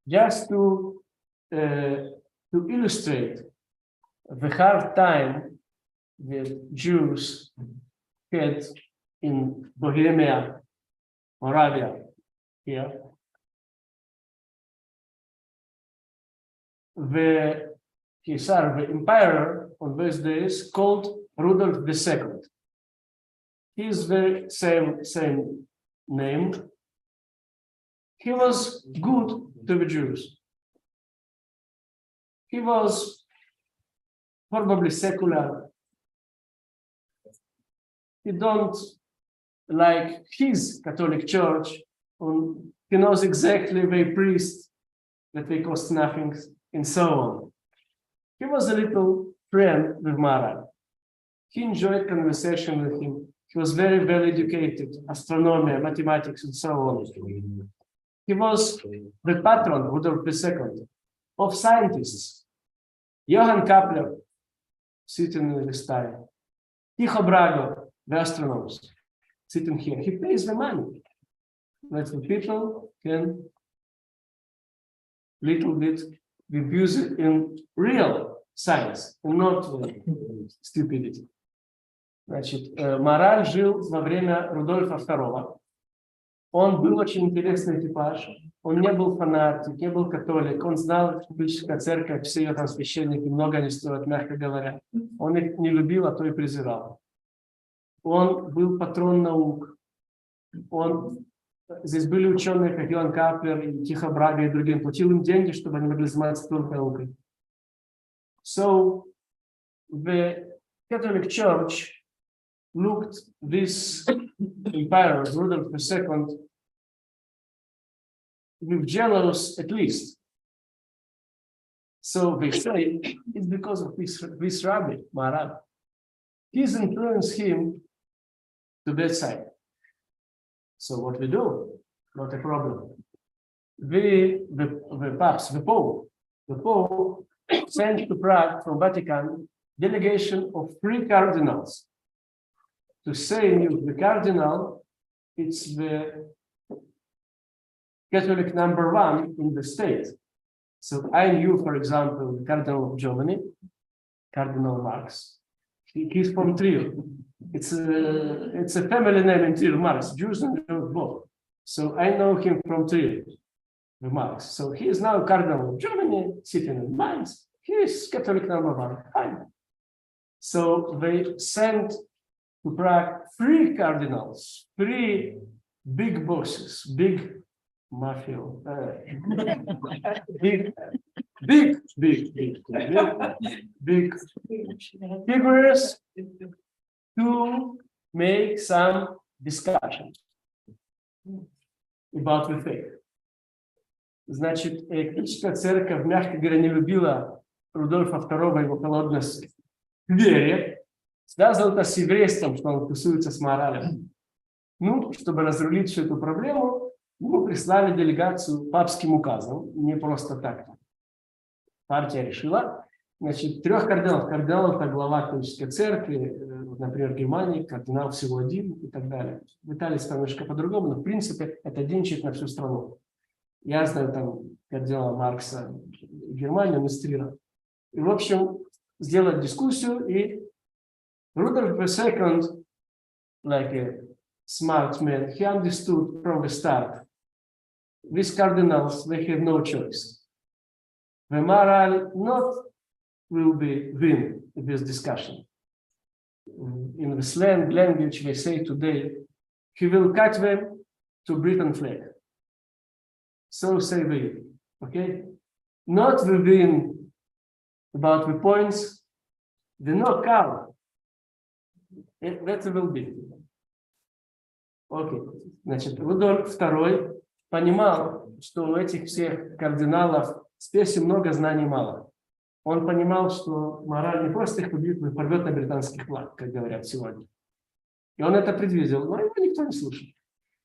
Just to illustrate the hard time that Jews had in Bohemia, Moravia, here. The emperor on those days called Rudolf II. He is the same name. He was good to the Jews. He was probably secular. He don't like his Catholic Church. He knows exactly the priest that they cost nothing and so on. He was a little friend with Maharaj. He enjoyed conversation with him. He was very well educated, astronomy, mathematics, and so on. He was the patron, Rudolf II, of scientists. Johann Kepler, sitting in the sky. Tycho Brahe, the astronomers, sitting here. He pays the money. That the people can little bit abuse it in real science, and not stupidity. Значит, Мораль жил во время Рудольфа II. Он был очень интересный типаж. Он не был фанатик, не был католик. Он знал, что католическая церковь, все ее там священники много не стоят, мягко говоря. Он их не любил, а то и презирал. Он был патрон наук. Здесь были ученые, как Йоганн Кеплер, и Тихо Браге и другие. Он платил им деньги, чтобы они могли заниматься только наукой. So, the Catholic Church looked this emperor, Rudolf II, with jealous at least. So they say it's because of this rabbi, Maharaj. He's influenced him to that side. So what we do? Not a problem. The Pope sent to Prague from Vatican delegation of 3 cardinals to say the cardinal, it's the Catholic #1 in the state. So I knew, for example, the Cardinal of Germany, Cardinal Marx. He's from Trier. It's a family name in Trier, Marx, Jews and Jews both. So I know him from Trier, Marx. So he is now Cardinal of Germany, sitting in Mainz. He is Catholic #1. Fine. So they sent to Prague 3 cardinals, 3 big bosses, big mafia, big figures to make some discussion about the faith. Значит, католическая церковь, мягко говоря, не любила Рудольфа II и его холодность к вере. Связано это с еврейством, что он тусуется с моралем. Ну, чтобы разрулить всю эту проблему, ему прислали делегацию папским указом, не просто так. Партия решила, значит, 3 кардиналов. Кардинал – это глава католической церкви, Вот, например, в Германии кардинал всего один и так далее. В Италии там немножко по-другому, но в принципе это один человек на всю страну. Я знаю там кардинала Маркса в Германии, он из Трира. И, в общем, сделать дискуссию, и Rudolf II, like a smart man, he understood from the start, these cardinals, they have no choice. The moral not will be win in this discussion. In the slang language they say today, he will cut them to Britain flag. So say we, okay? Not within about the points, the knockout. That will be. Окей. Значит, Рудольф II понимал, что у этих всех кардиналов спеси много, знаний мало. Он понимал, что мораль не просто их убьет, но и порвет на британский флаг, как говорят сегодня. И он это предвидел, но его никто не слушал.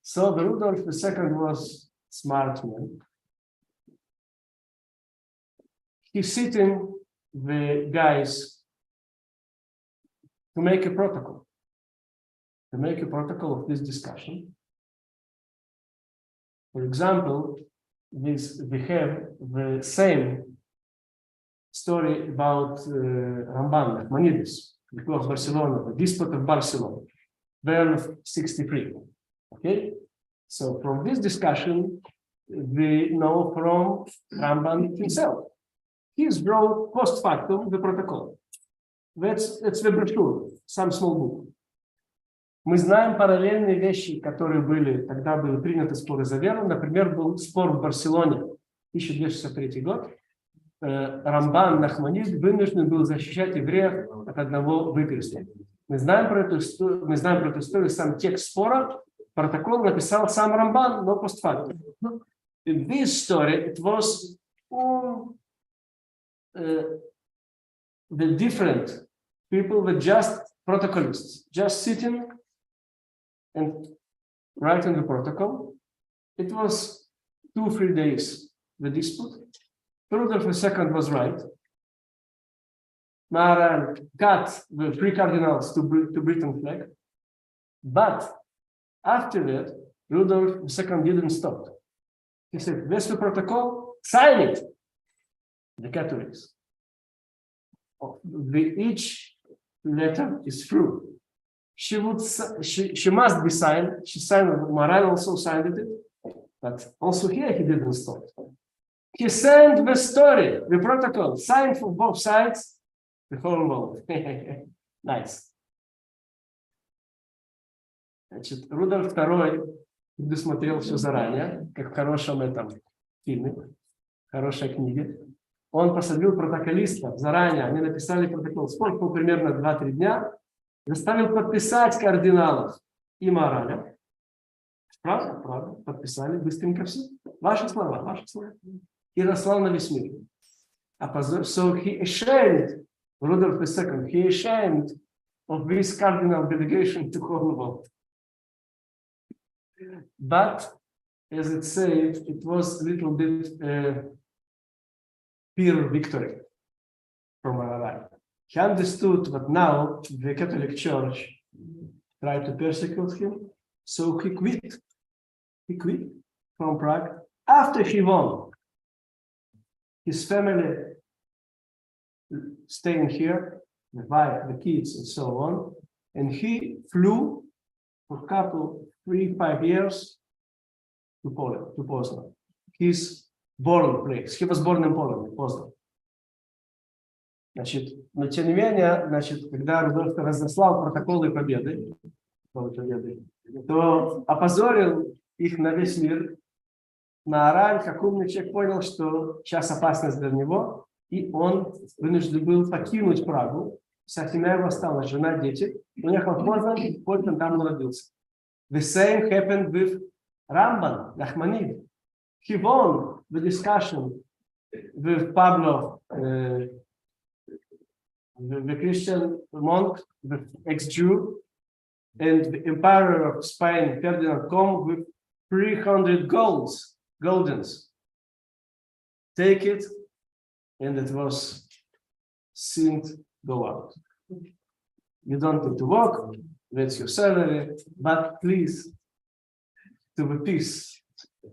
So the Rudolf II was smart man. He's sitting the guys to make a protocol. To make a protocol of this discussion. For example, we have the same story about Ramban, Nachmanides, of Barcelona, the Dispute of Barcelona, 1263. Okay, so from this discussion, we know from Ramban himself. He's wrote post factum the protocol. That's the brochure, some small book. Мы знаем параллельные вещи, которые были, тогда были приняты споры за веру. Например, был спор в Барселоне, 1263 год. Рамбан Нахманид вынужден был защищать евреев от одного выпирства. Мы знаем про эту историю, сам текст спора, протокол написал сам Рамбан, но постфактум. In this story, it was the different people were just protocolists, just sitting and writing the protocol. It was 2-3 days, the dispute. Rudolf II was right. Maharal cut the 3 cardinals to Britain flag. But after that, Rudolf II didn't stop. He said, "That's the protocol, sign it." The Catholics. Each letter is true. She must be signed. She signed it. Maharal also signed it, but also here he didn't stop. He signed the story, the protocol, signed for both sides, the whole world. Nice. Значит, Рудольф II предусмотрел все заранее, как в хорошем этом фильме, хорошей книге. Он посадил протоколистов заранее, они написали протокол. Спор был примерно 2-3 дня. Заставил подписать кардиналов и Мараля. Правда? Правда. Подписали быстренько все. Ваши слова, ваши слова. И разслал на весь мир. So he ashamed, Rudolf II, he ashamed of this cardinal delegation to whole world. But, as it said, it was a little bit peer victory from Maharal. He understood that now the Catholic Church tried to persecute him, so he quit. He quit from Prague after he won. His family staying here, the wife, the kids, and so on, and he flew for a couple, 3-5 years to Poland, to Poznan. His born place. He was born in Poland, Poznan. Значит, но тем не менее, значит, когда Рудольф разослал протоколы победы, то опозорил их на весь мир. Маораль, как умный человек, понял, что сейчас опасность для него, и он вынужден был покинуть Прагу. Вся семья его осталась, жена, дети. Уехал в Познань, Познань там он родился. The same happened with Ramban, Nachmanid. He won the discussion with Pablo, the Christian monk, the ex-Jew, and the emperor of Spain, Ferdinand Kom, with 300 goldens. Take it, and it was seen to go out. You don't need to work, that's your salary, but please, to be peace.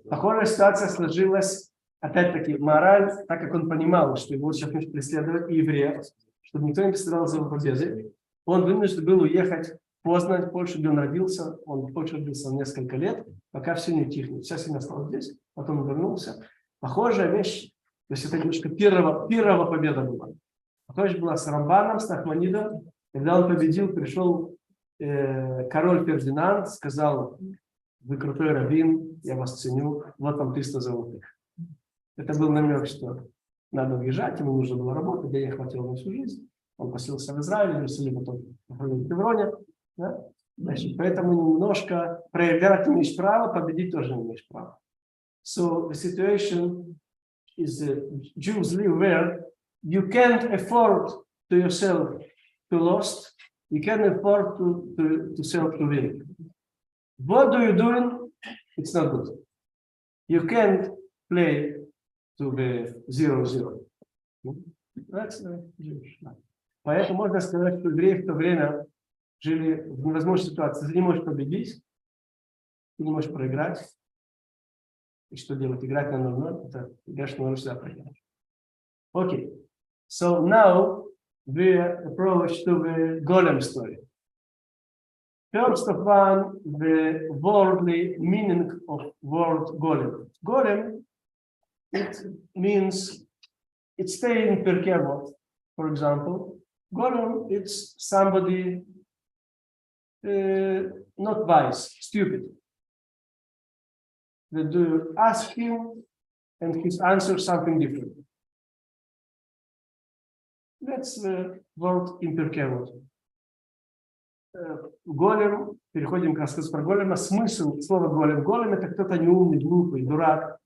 Похожая ситуация сложилась, опять-таки, мораль, так как он понимал, что его сейчас нужно преследовать и евреев, чтобы никто не пострадал за его победы. Он вынужден был уехать поздно в Польшу, где он родился. Он в Польше родился несколько лет, пока все не утихнет. Сейчас он остался здесь, потом он вернулся. Похожая вещь, то есть это немножко первого победа была. Похожая была с Рамбаном, с Нахманидом. Когда он победил, пришел король Фердинанд, сказал: вы крутой раввин, я вас ценю, вот вам 300 золотых. Это был намек, что надо уезжать, ему нужно было работать, денег хватило на всю жизнь. Он поселился в Израиле, в Иерусалиме, потом в Хевроне. Да? Значит, поэтому немножко проиграть имеешь право, победить тоже имеешь право. So the situation is Jews live where you can't afford to yourself to lost, you can't afford to self to win. What do you do? It's not good. You can't play to the 0-0. That's Jewish. Поэтому можно сказать, что евреи в то время жили в невозможной ситуации. Ты не можешь победить, ты не можешь проиграть. И что делать? Играть на 0-0, это играешь на 0 всегда проиграешь. Okay. So now we approach to the golem story. First of all, the worldly meaning of word golem. Golem, it means, it stays in Pirkei Avot, for example. Golem, it's somebody not wise, stupid. That you ask him and his answer something different. That's the word in Pirkei Avot. Голем, переходим к рассказу про голема. Смысл слова голем. Голем — это кто-то неумный, глупый, дурак.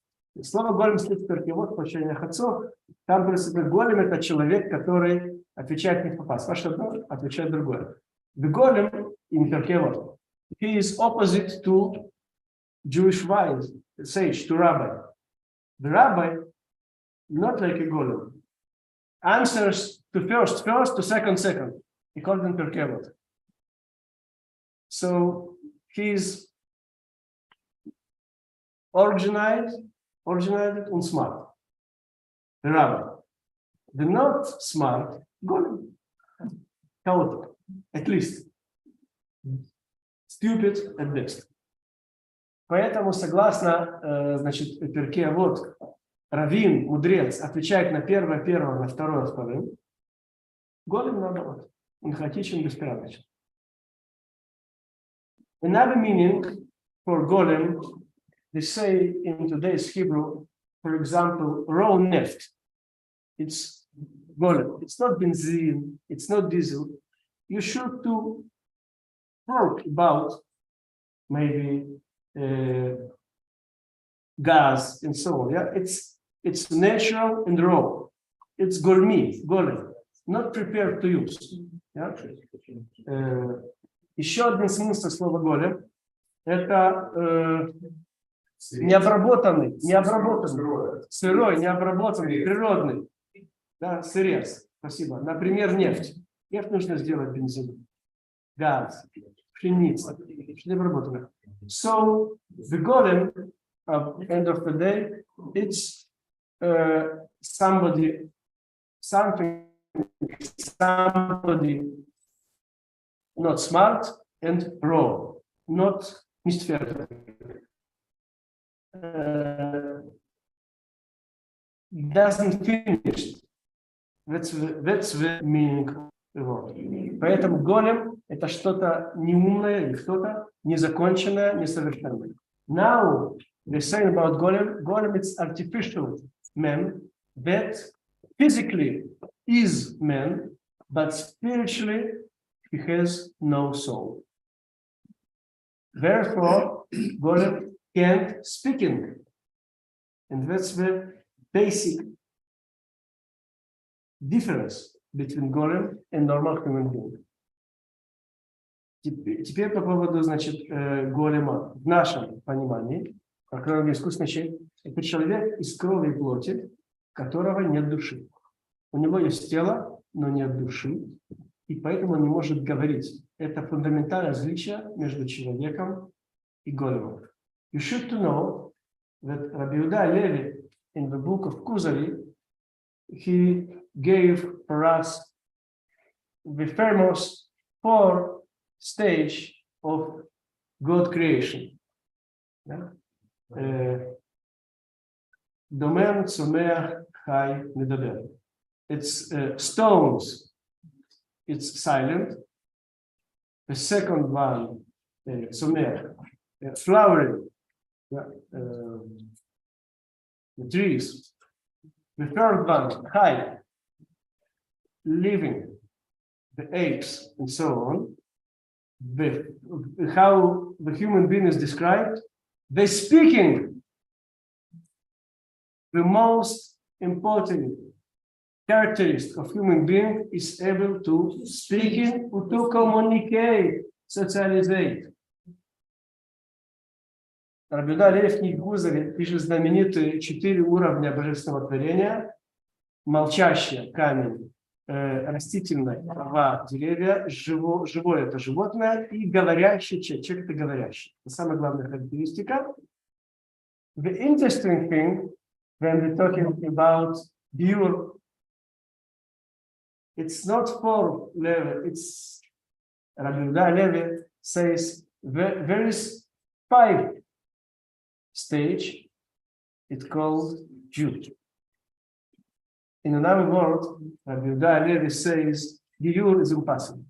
Слово голем стоит в Pirkei Avot, в учениях отцов. Там просто голем — это человек, который отвечает не попасть. Ваше одно отвечает другое. The golem in Pirkei Avot, he is opposite to Jewish wise, sage, to rabbi. The rabbi, not like a golem, answers to first, to second, according to Pirkei Avot. So he's organized and smart. The rabbi. The not smart, golem. Chaotic, at least. Stupid at best. Поэтому, согласно, значит, Pirkei Avot, раввин, мудрец, отвечает на первое первым, на второе вторым. Голем наоборот. Он хаотичен, беспорядочен. Another meaning for golem, they say in today's Hebrew, for example, raw neft. It's golem. It's not benzene. It's not diesel. You should to talk about maybe gas and so on. Yeah, it's natural and raw. It's gourmet, golem, not prepared to use. Yeah? Еще один смысл слова голем — это необработанный, сырой, необработанный, природный, да, сырец. Спасибо. Например, нефть. Нефть нужно сделать бензин, газ, пшеница, необработанная. So the golem, at the end of the day, it's somebody not smart and raw, not misfit. Doesn't finish. That's the meaning of the word. Поэтому голем — это что-то неумное или что-то незаконченное, несовершенное. Now they're saying about golem. Golem, it's artificial man that physically is man, but spiritually he has no soul. Therefore, golem can't speaking, and that's the basic difference between golem and normal human being. Теперь по поводу, значит, голема. В нашем понимании, кроме искусственной человек, это человек из крови и плоти, у которого нет души. У него есть тело, но нет души. и поэтому он не может говорить. Это фундаментальное различие между человеком и големом. You should to know that Rabbi Yehuda Levi in the book of Kuzari, he gave for us the famous 4 stage of God creation. Domen, Tzomeach, Chai, Medaber. It's stones, it's silent. The second one, Tzomeach, flowering, the trees. The third one, Chai, living, the apes, and so on. How the human being is described, the speaking, the most important characteristic of human being is able to speaking, to communicate, socialize. Рабби Йеhuda Леви в книге Кузари пишет знаменитые 4 уровня божественного творения: молчащее, камень, растительное, трава, деревья, живое это животное, и говорящий человек. Человек это говорящий. Это самая главная характеристика. The interesting thing when we're talking about pure, it's not 4 level, it's Rabbi Yehuda Levi says there is 5 stage, it's called Jude. In another word, Rabbi Yehuda Levi says Giyur is impossible.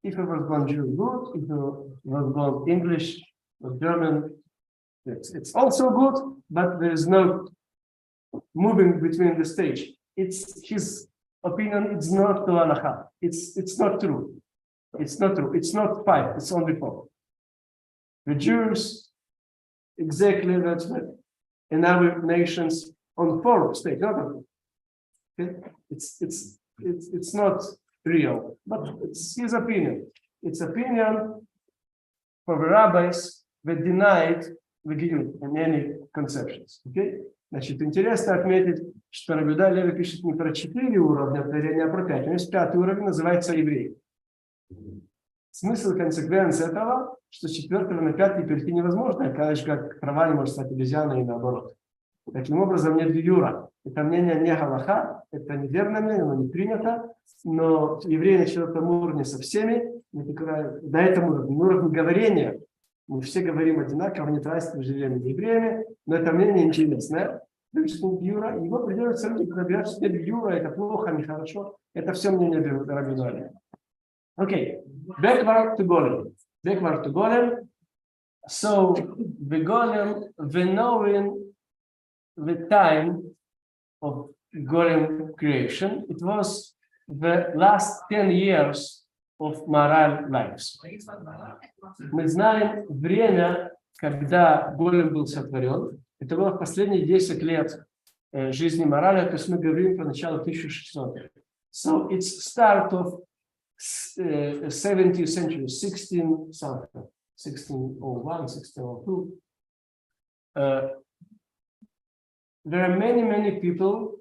If it was born Jew, good. If it was born English or German, it's also good, but there is no moving between the stage. It's his opinion, it's not to halacha. It's not true. It's not true. It's not 5, it's only 4. The Jews, exactly that's what in other nations on 4 stage, not on 2. Okay? It's not real, but it's his opinion. It's opinion for the rabbis that denied the Giyur in any conceptions. Okay? Значит, интересно отметить, что Рабби Йеhuda Леви пишет не про 4 уровня творения, а про 5. У него есть 5-й уровень, называется еврей. Смысл консеквенции этого, что с 4 на 5 перейти невозможно, как трава не может стать обезьяной и наоборот. Таким образом, нет Гиюра. Это мнение не галаха, это неверное мнение, оно не принято, но евреи на 4 уровне со всеми, до этого уровня говорения, мы все говорим одинаково, нет разницы между евреями и евреями, но это мнение интересное. Гиюра, его придется люди говорят, что нет Гиюра, это плохо, нехорошо. Это все мнение Рабби Йеhuda Леви. Okay, backward to Golem. So the Golem, the knowing the time of Golem creation, it was the last 10 years of Maharal lives. Мы знаем время, когда Голем был сотворен. Это было в последние 10 лет жизни Мараля, то есть мы говорим про начало 1600. So it's start of 17th century, 16 something, 1601, 1602. There are many people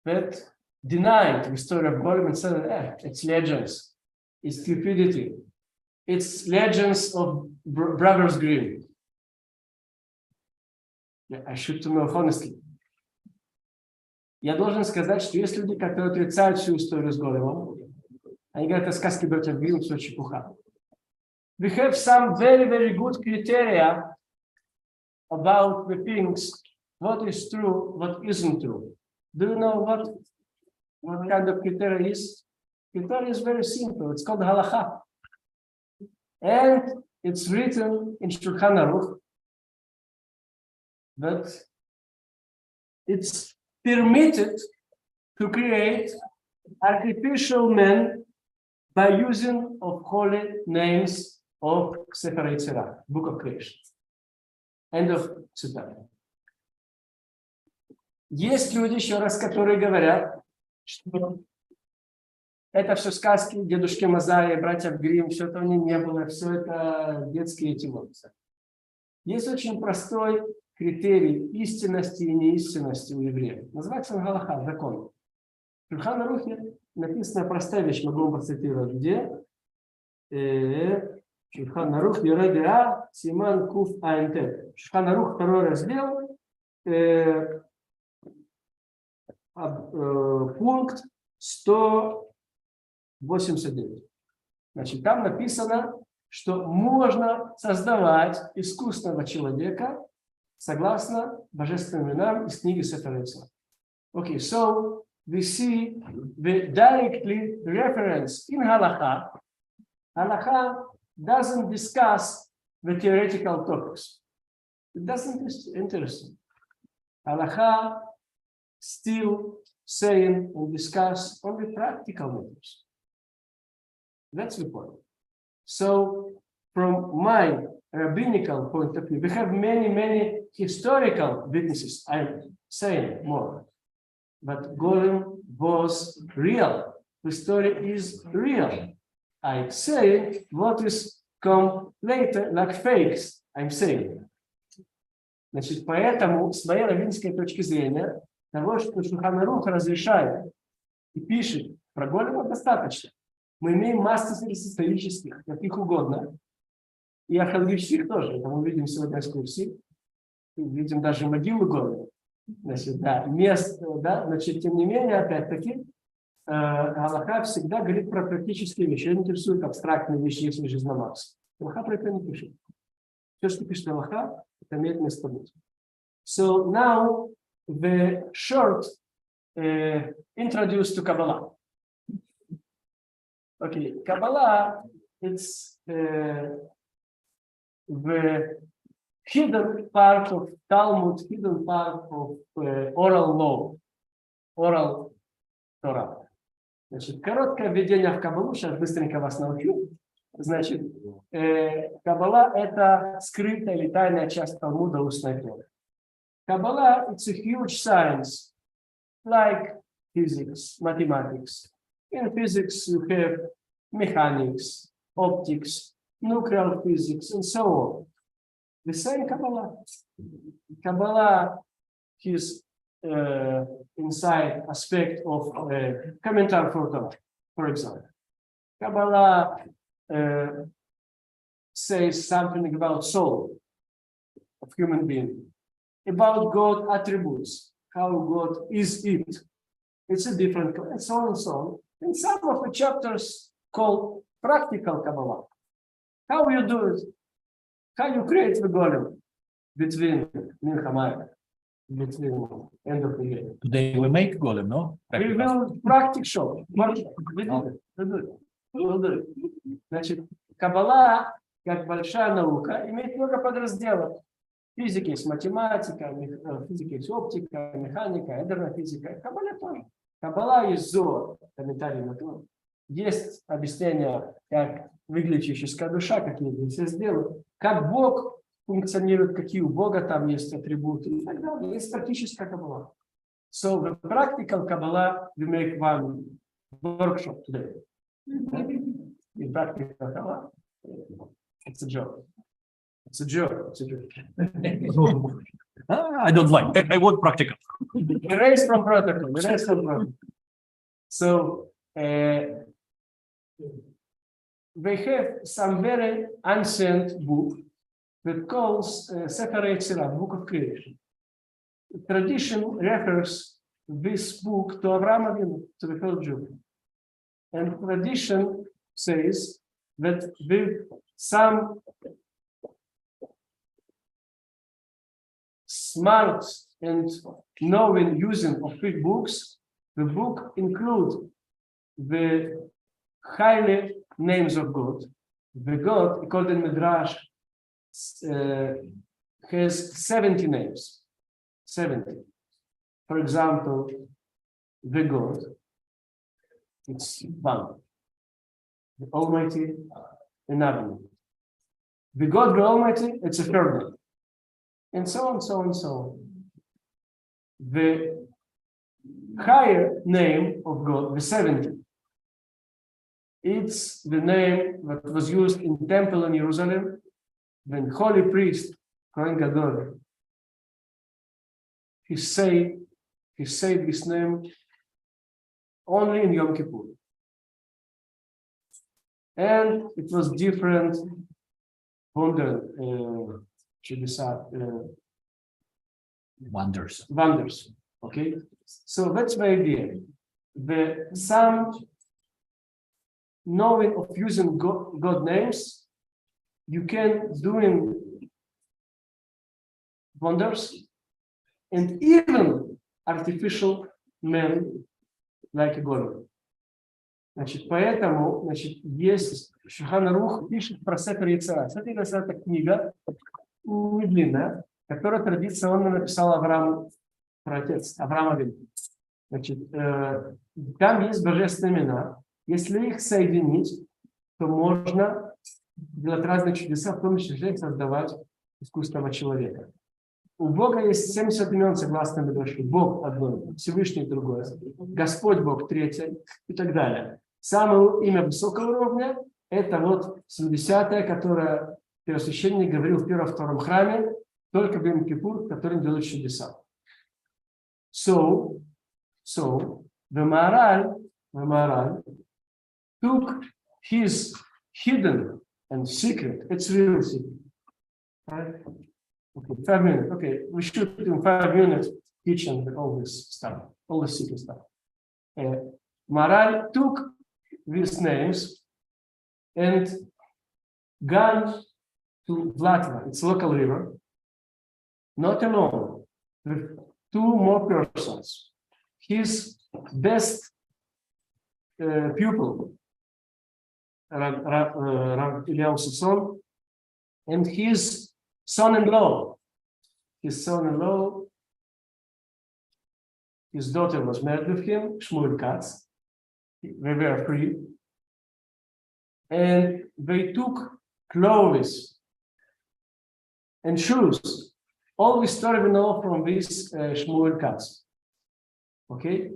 that denied the story of Golem and said, it's legends, it's stupidity, it's legends of Brothers Grimm. I should know honestly. Я должен сказать, что есть люди, которые отрицают всю историю с Големом. Они говорят, это сказки братьев Гримм, все чепуха. We have some very good criteria about the things, what is true, what isn't true. Do you know what kind of criteria is? Criteria is very simple. It's called halacha. And it's written in Shulchan Aruch that it's permitted to create artificial men by using of holy names of Sefer Yetzirah, Book of Creation. End of citat. Есть люди, еще раз, которые говорят, что это все сказки дедушки Мазая, братьев Гримм, все этого не было, все это детские этимологии. Есть очень простой критерий истинности и неистинности у евреев. Называется он галаха, закон. В Шульхан Арухе написана простая вещь, могу вам процитировать, где Шульхан Арух Ередеа Симан Куф АНТ. Шульхан Арух, второй раздел, пункт 189. Значит, там написано, что можно создавать искусственного человека согласно божественным именам из книги Сефер Ицхак. Okay, so we see the directly reference in Halacha. Halacha doesn't discuss the theoretical topics. It doesn't interest. Halacha still saying and discuss only practical matters. That's the point. So, from my rabbinical point of view, we have many historical witnesses. I'm saying more, but Golem was real. The story is real. I say what is come later, like fakes. I'm saying. Значит, поэтому с моей раввинской точки зрения того, что Шульхан Арух разрешает и пишет про Голема, достаточно. Мы имеем массу исторических, каких угодно, и археологических тоже. Это мы видим сегодня в экскурсии. Видим даже могилу Голема. Значит, да, место, да, значит, тем не менее, опять-таки, Галаха всегда говорит про практические вещи. Ее интересуют абстрактные вещи, если жизнь Маркса. Галаха про это не пишет. Все, что пишет Галаха, это имеет место быть. So now the short introduce to Kabbalah. Okay, Kabbalah, it's the hidden part of Talmud, hidden part of oral law, oral Torah. Значит, короткое введение в Каббалу, сейчас быстренько вас научу. Значит, Каббала – это скрытая или тайная часть Талмуда, устной Торы. Каббала – it's a huge science, like physics, mathematics. In physics, you have mechanics, optics, nuclear physics, and so on. The same Kabbalah. Kabbalah is inside aspect of commentary for Torah, for example. Kabbalah says something about soul of human being, about God attributes, how God is it. It's a different, and so on and so on. And some of the chapters called practical Kabbalah. How you do it? How you create the golem between Mincha between end of the year. Today we make golem, no? We will practice show. Значит, Каббала, как большая наука, имеет много подразделов. Физика есть математика, физика есть оптика, механика, ядерная физика. Каббала тоже. Каббала есть зор, комментарий на то. Есть объяснение, как выглядит человеческая душа, какие действия сделают, как Бог функционирует, какие у Бога там есть атрибуты и так далее. Есть практическая Каббала. So the practical Kabbalah, we make one workshop today. In practical Kabbalah, it's a joke. It's a joke. It's a joke. I don't like. I want practical. Erase from protocol. Erase from protocol. So they have some very ancient book that calls Sefer Yetzirah, Book of Creation. Tradition refers this book to Avraham Avinu, to the first Jew. And tradition says that with some smart and knowing using of big books, the book includes the highly names of God. The God, according to Midrash, has 70 names. 70. For example, the God, it's one. The Almighty, another name. The God, the Almighty, it's a third name. And so on, so on, so on. The higher name of God, the 70, it's the name that was used in temple in Jerusalem when holy priest, Kohen Gadol, he said this name only in Yom Kippur. And it was different wonder, Wonders. wonders. Okay, so that's my idea. Some knowing of using God names, you can doing wonders, and even artificial men like a golem. Значит, поэтому, значит, есть Шульхан Арух пишет про Сефер Йецера. Сефер Йецера — это книга не длинная, которую традиционно написал Авраам, праотец Авраама Авину. Значит, там есть божественные имена. Если их соединить, то можно делать разные чудеса, в том числе создавать искусственного человека. У Бога есть 70 имен, согласно Мидрашу. Бог одно, Всевышний другое, Господь Бог третье и так далее. Самое имя высокого уровня – это вот 70-е, которое первосвященник говорил в первом-втором храме, только в Йом Кипур, которым делают чудеса. So the Maharal took his hidden and secret, it's real secret, right? Okay, 5 minutes. Okay, we should in 5 minutes teaching all this stuff, all the secret stuff. Maharal took these names and gone to Vlatva, it's a local river, not alone, with 2 more persons. His best pupil, Rav Eliyahu Sasson, and his son-in-law. His son-in-law, his daughter was married with him, Shmuel Katz. They were free. And they took clothes and shoes. All the story we know from this Shmuel Katz. Okay?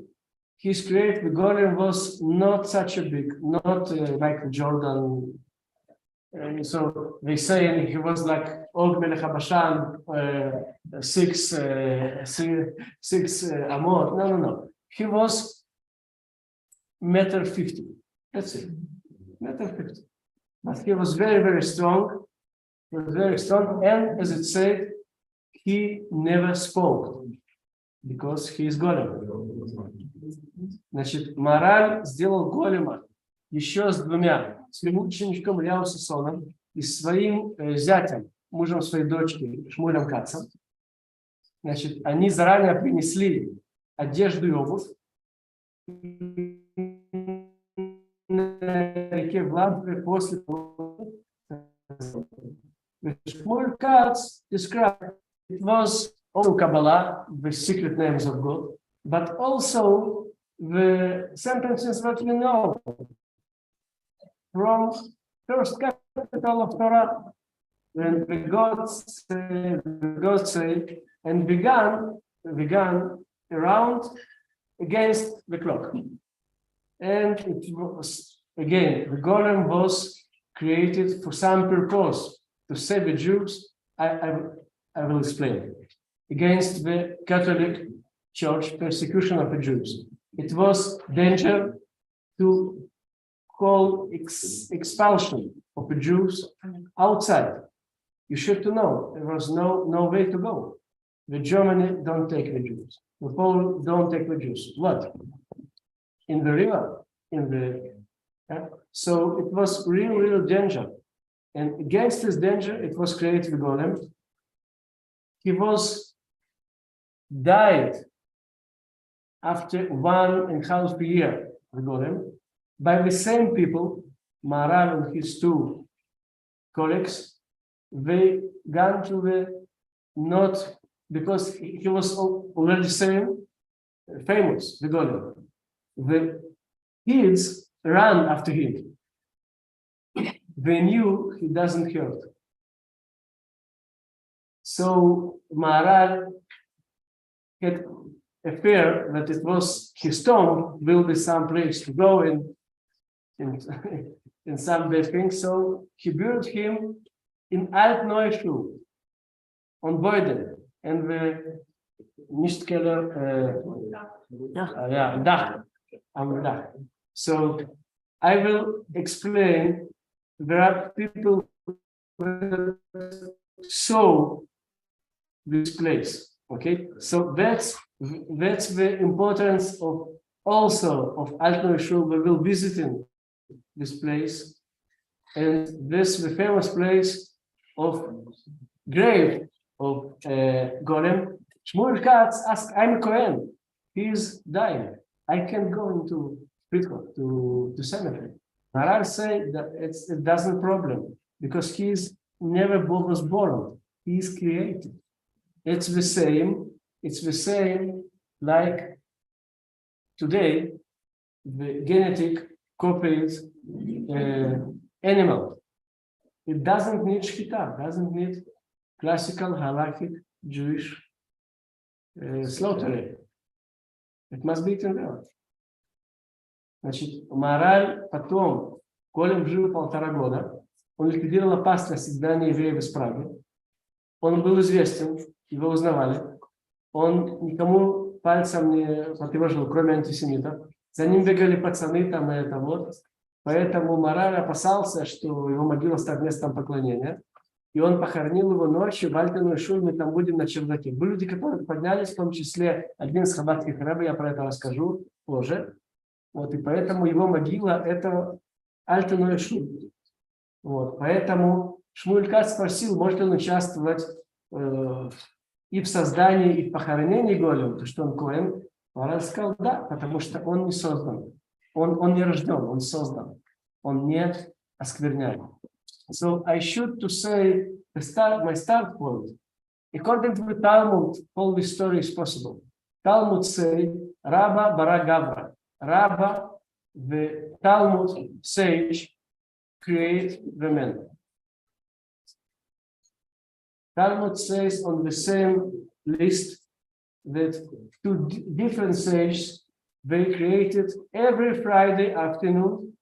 His create, the golem was not such a big, not like Jordan. So they say he was like Og Melech HaBashan, 6 Amot. No. He was 1.50 m. That's it. 1.50 m. But he was very, very strong. He was very strong. And as it said, he never spoke because he is golem. Значит, Маharал сделал голема еще с 2, своим учеником Eliyahu Sassoном и своим зятем, мужем своей дочки Шмуэлем Катцем. Значит, они заранее принесли одежду и обувь. На реке Владве после Shmuel Katz described it was also Kabbalah, the secret names of God, but also the sentences that we know from first capital of Torah, when the God said, and began around against the clock. And it was, again, the golem was created for some purpose, to save the Jews. I will explain. Against the Catholic Church persecution of the Jews. It was danger to call expulsion of the Jews outside. You should to know there was no way to go. The Germany don't take the Jews. The Poland don't take the Jews. What? In the river, so it was real danger. And against this danger, it was created the golem. He was died after 1.5 years, the golem, by the same people, Maharal and his 2 colleagues. They gone to the not because he was already famous, the golem. The kids ran after him. They knew he doesn't hurt. So Maharal had a fear that it was his tomb will be some place to go in some bad thing. So he buried him in Alt Neuschul on Boyden and the Nistkeller Dach. So I will explain. There are people who saw this place. Okay, so that's the importance of also of Altneu Shul. We will visiting this place, and this the famous place of grave of Golem. Shmuel Katz asked, "I'm a Kohen. He's dying. I can't go into Pritko to cemetery." Maral say that it doesn't problem because he's never was born. He's created. It's the same. It's the same like today. The genetic copies animal. It doesn't need shkita. Doesn't need classical halakhic Jewish slaughtering. It must be eaten there. Значит, Мораль потом, Голем жил 1,5 года, он ликвидировал опасность изгнания евреев из Праги. Он был известен, его узнавали. Он никому пальцем не потревожил, кроме антисемитов. За ним бегали пацаны там и это вот. Поэтому Мораль опасался, что его могила станет местом поклонения. И он похоронил его ночью в Альтнeu Шуль, мы там будем на чердаке. Были люди, которые поднялись, в том числе один из хаббатских рэбе, я про это расскажу позже. Вот, и поэтому его могила – это Альтнeu Шуль. Вот, поэтому Шмуэль Кац спросил, может он участвовать и в создании, и в похоронении Голема, то что он Коэн. Мораль сказал, да, потому что он не создан. Он не рожден, он создан. Он не оскверняем. So I should to say my start point. According to the Talmud, all this story is possible. Talmud say Rabba bara Gavra. Rabba, the Talmud sage, create the man. Talmud says on the same list that two different sages they created every Friday afternoon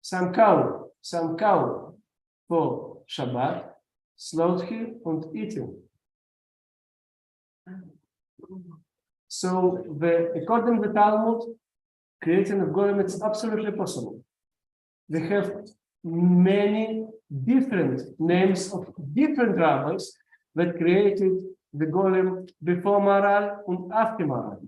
some cow for Shabbat, slaughtering and eating. So, according to the Talmud, creating of Golem is absolutely possible. They have many different names of different rabbis that created the Golem before Maral and after Maral.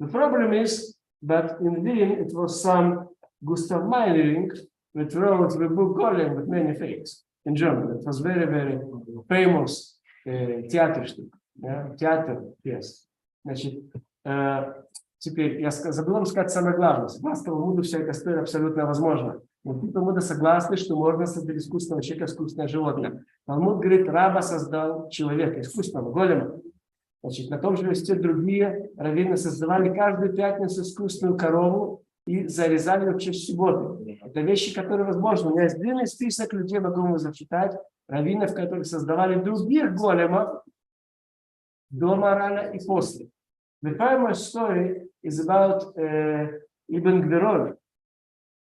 The problem is that in Wien it was some Gustav Meyrink that wrote the book Golem with many fakes in German. It was very, very famous theater. Yes. Значит, теперь я забыл вам сказать самое главное. Согласно Талмуду, вся эта история абсолютно возможна. Но Талмуда согласны, что можно создать искусственного человека, искусственное животное. Талмуд говорит, раба создал человека, искусственного, голема. Значит, на том же месте другие раввины создавали каждую пятницу искусственную корову и зарезали ее в честь субботы. Это вещи, которые возможны. У меня есть длинный список людей, могу вам зачитать, раввинов, которые создавали других големов до Мараля и после. The famous story is about Ibn Gvirol.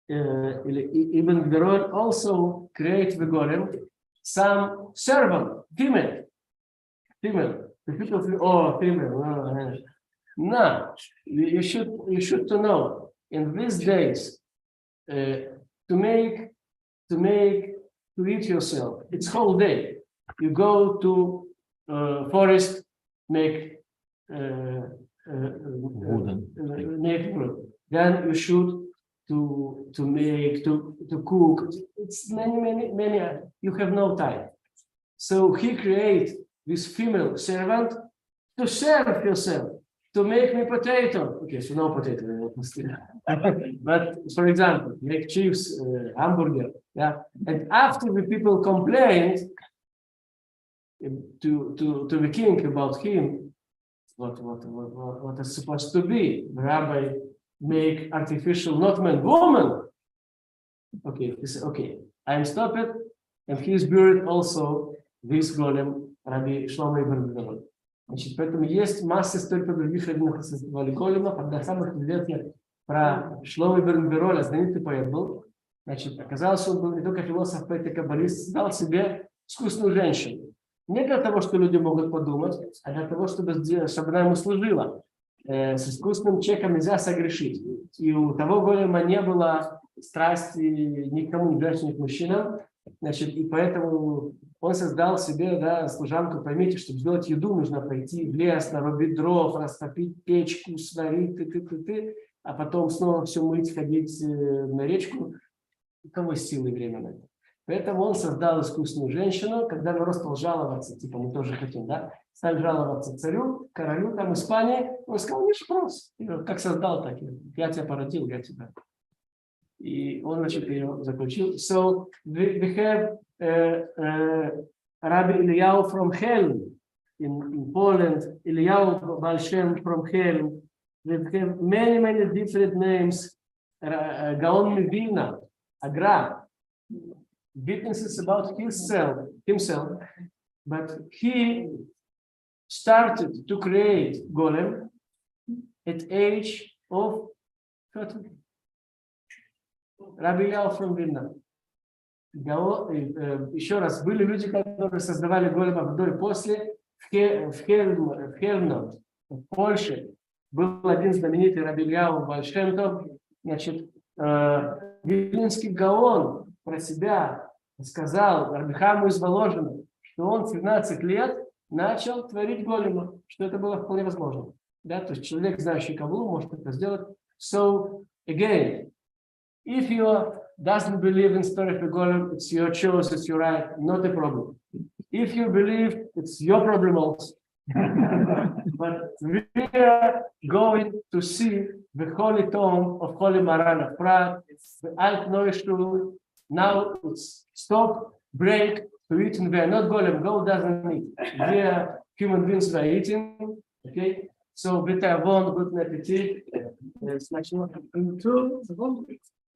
Ibn Gvirol also created the golem, some servant, female. The people feel, oh, female. No, you should to know. In these days, to eat yourself, it's whole day. You go to forest, make wood. Then you should to cook. It's many. You have no time. So he create this female servant to serve yourself, to make me potato. Okay, so no potato. But for example, make chips, hamburger. Yeah, and after the people complained to the king about him, what is supposed to be? The rabbi make artificial not man, woman. Okay, he said, okay, I am stopped, and he is buried also this golem, Rabbi Shlomo Ibn Gvirol. Значит, поэтому есть масса столько других раввинов, которые создавали големов. Одна из самых известных про Шломо Ибн Гвироля, знаменитый поэт был. Значит, оказалось, что он был не только философ, поэт и каббалист, создал себе искусственную женщину. Не для того, что люди могут подумать, а для того, чтобы она ему служила. с искусственным человеком нельзя согрешить. И у того голема не было страсти никому, ни женщине, ни мужчинам. Значит, и поэтому он создал себе, да, служанку. Поймите, чтобы сделать еду, нужно пойти в лес, нарубить дров, растопить печку, сварить, а потом снова все мыть, ходить на речку. У кого силы и время на это? Поэтому он создал искусственную женщину, когда народ стал жаловаться, типа мы тоже хотим, да, стали жаловаться царю, королю, там Испании, он сказал, не спрос, как создал, так я тебя породил, я тебя. И он, значит, ее заключил. So we have Rabbi Eliyahu from Helm in Poland, Eliyahu Baal Shem from Helm. We have many different names. Gaon Mivina, Agra, witnesses about himself, but he started to create golem at age of 30. Rabbi Eliyahu from Vilna. Еще раз, были люди, которые создавали голема до и после. В Хельмно, в Польше, был один знаменитый Раби Eliyahu Baal Shem Tov. Значит, Вильнинский Гаон про себя сказал Рабихаму из Воложина, что он в 17 лет начал творить голема, что это было вполне возможно. Да? То есть человек, знающий Каббалу, может это сделать. So, again, if you doesn't believe in story of a golem, it's your choice, it's your right, not a problem. If you believe, it's your problem also. But we are going to see the holy tomb of Holy Maran of Prague, the Alt Neustuhl. Now it's stop, break, to eat, and we are not golem. God doesn't eat. We are human beings who are eating. Okay, so bitte avon, guten Appetit.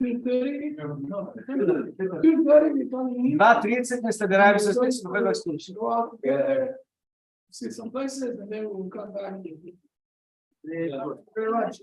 2:30 мы собираемся здесь в гостинице. See some places and then we'll come back. Very much.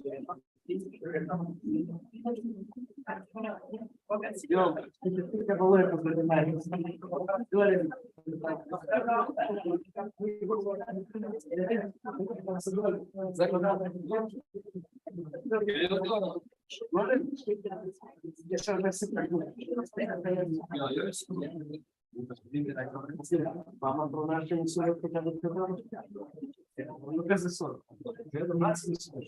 Мама про наши инсулины хотя бы сказала. Ну, без засора. Это 20 минут.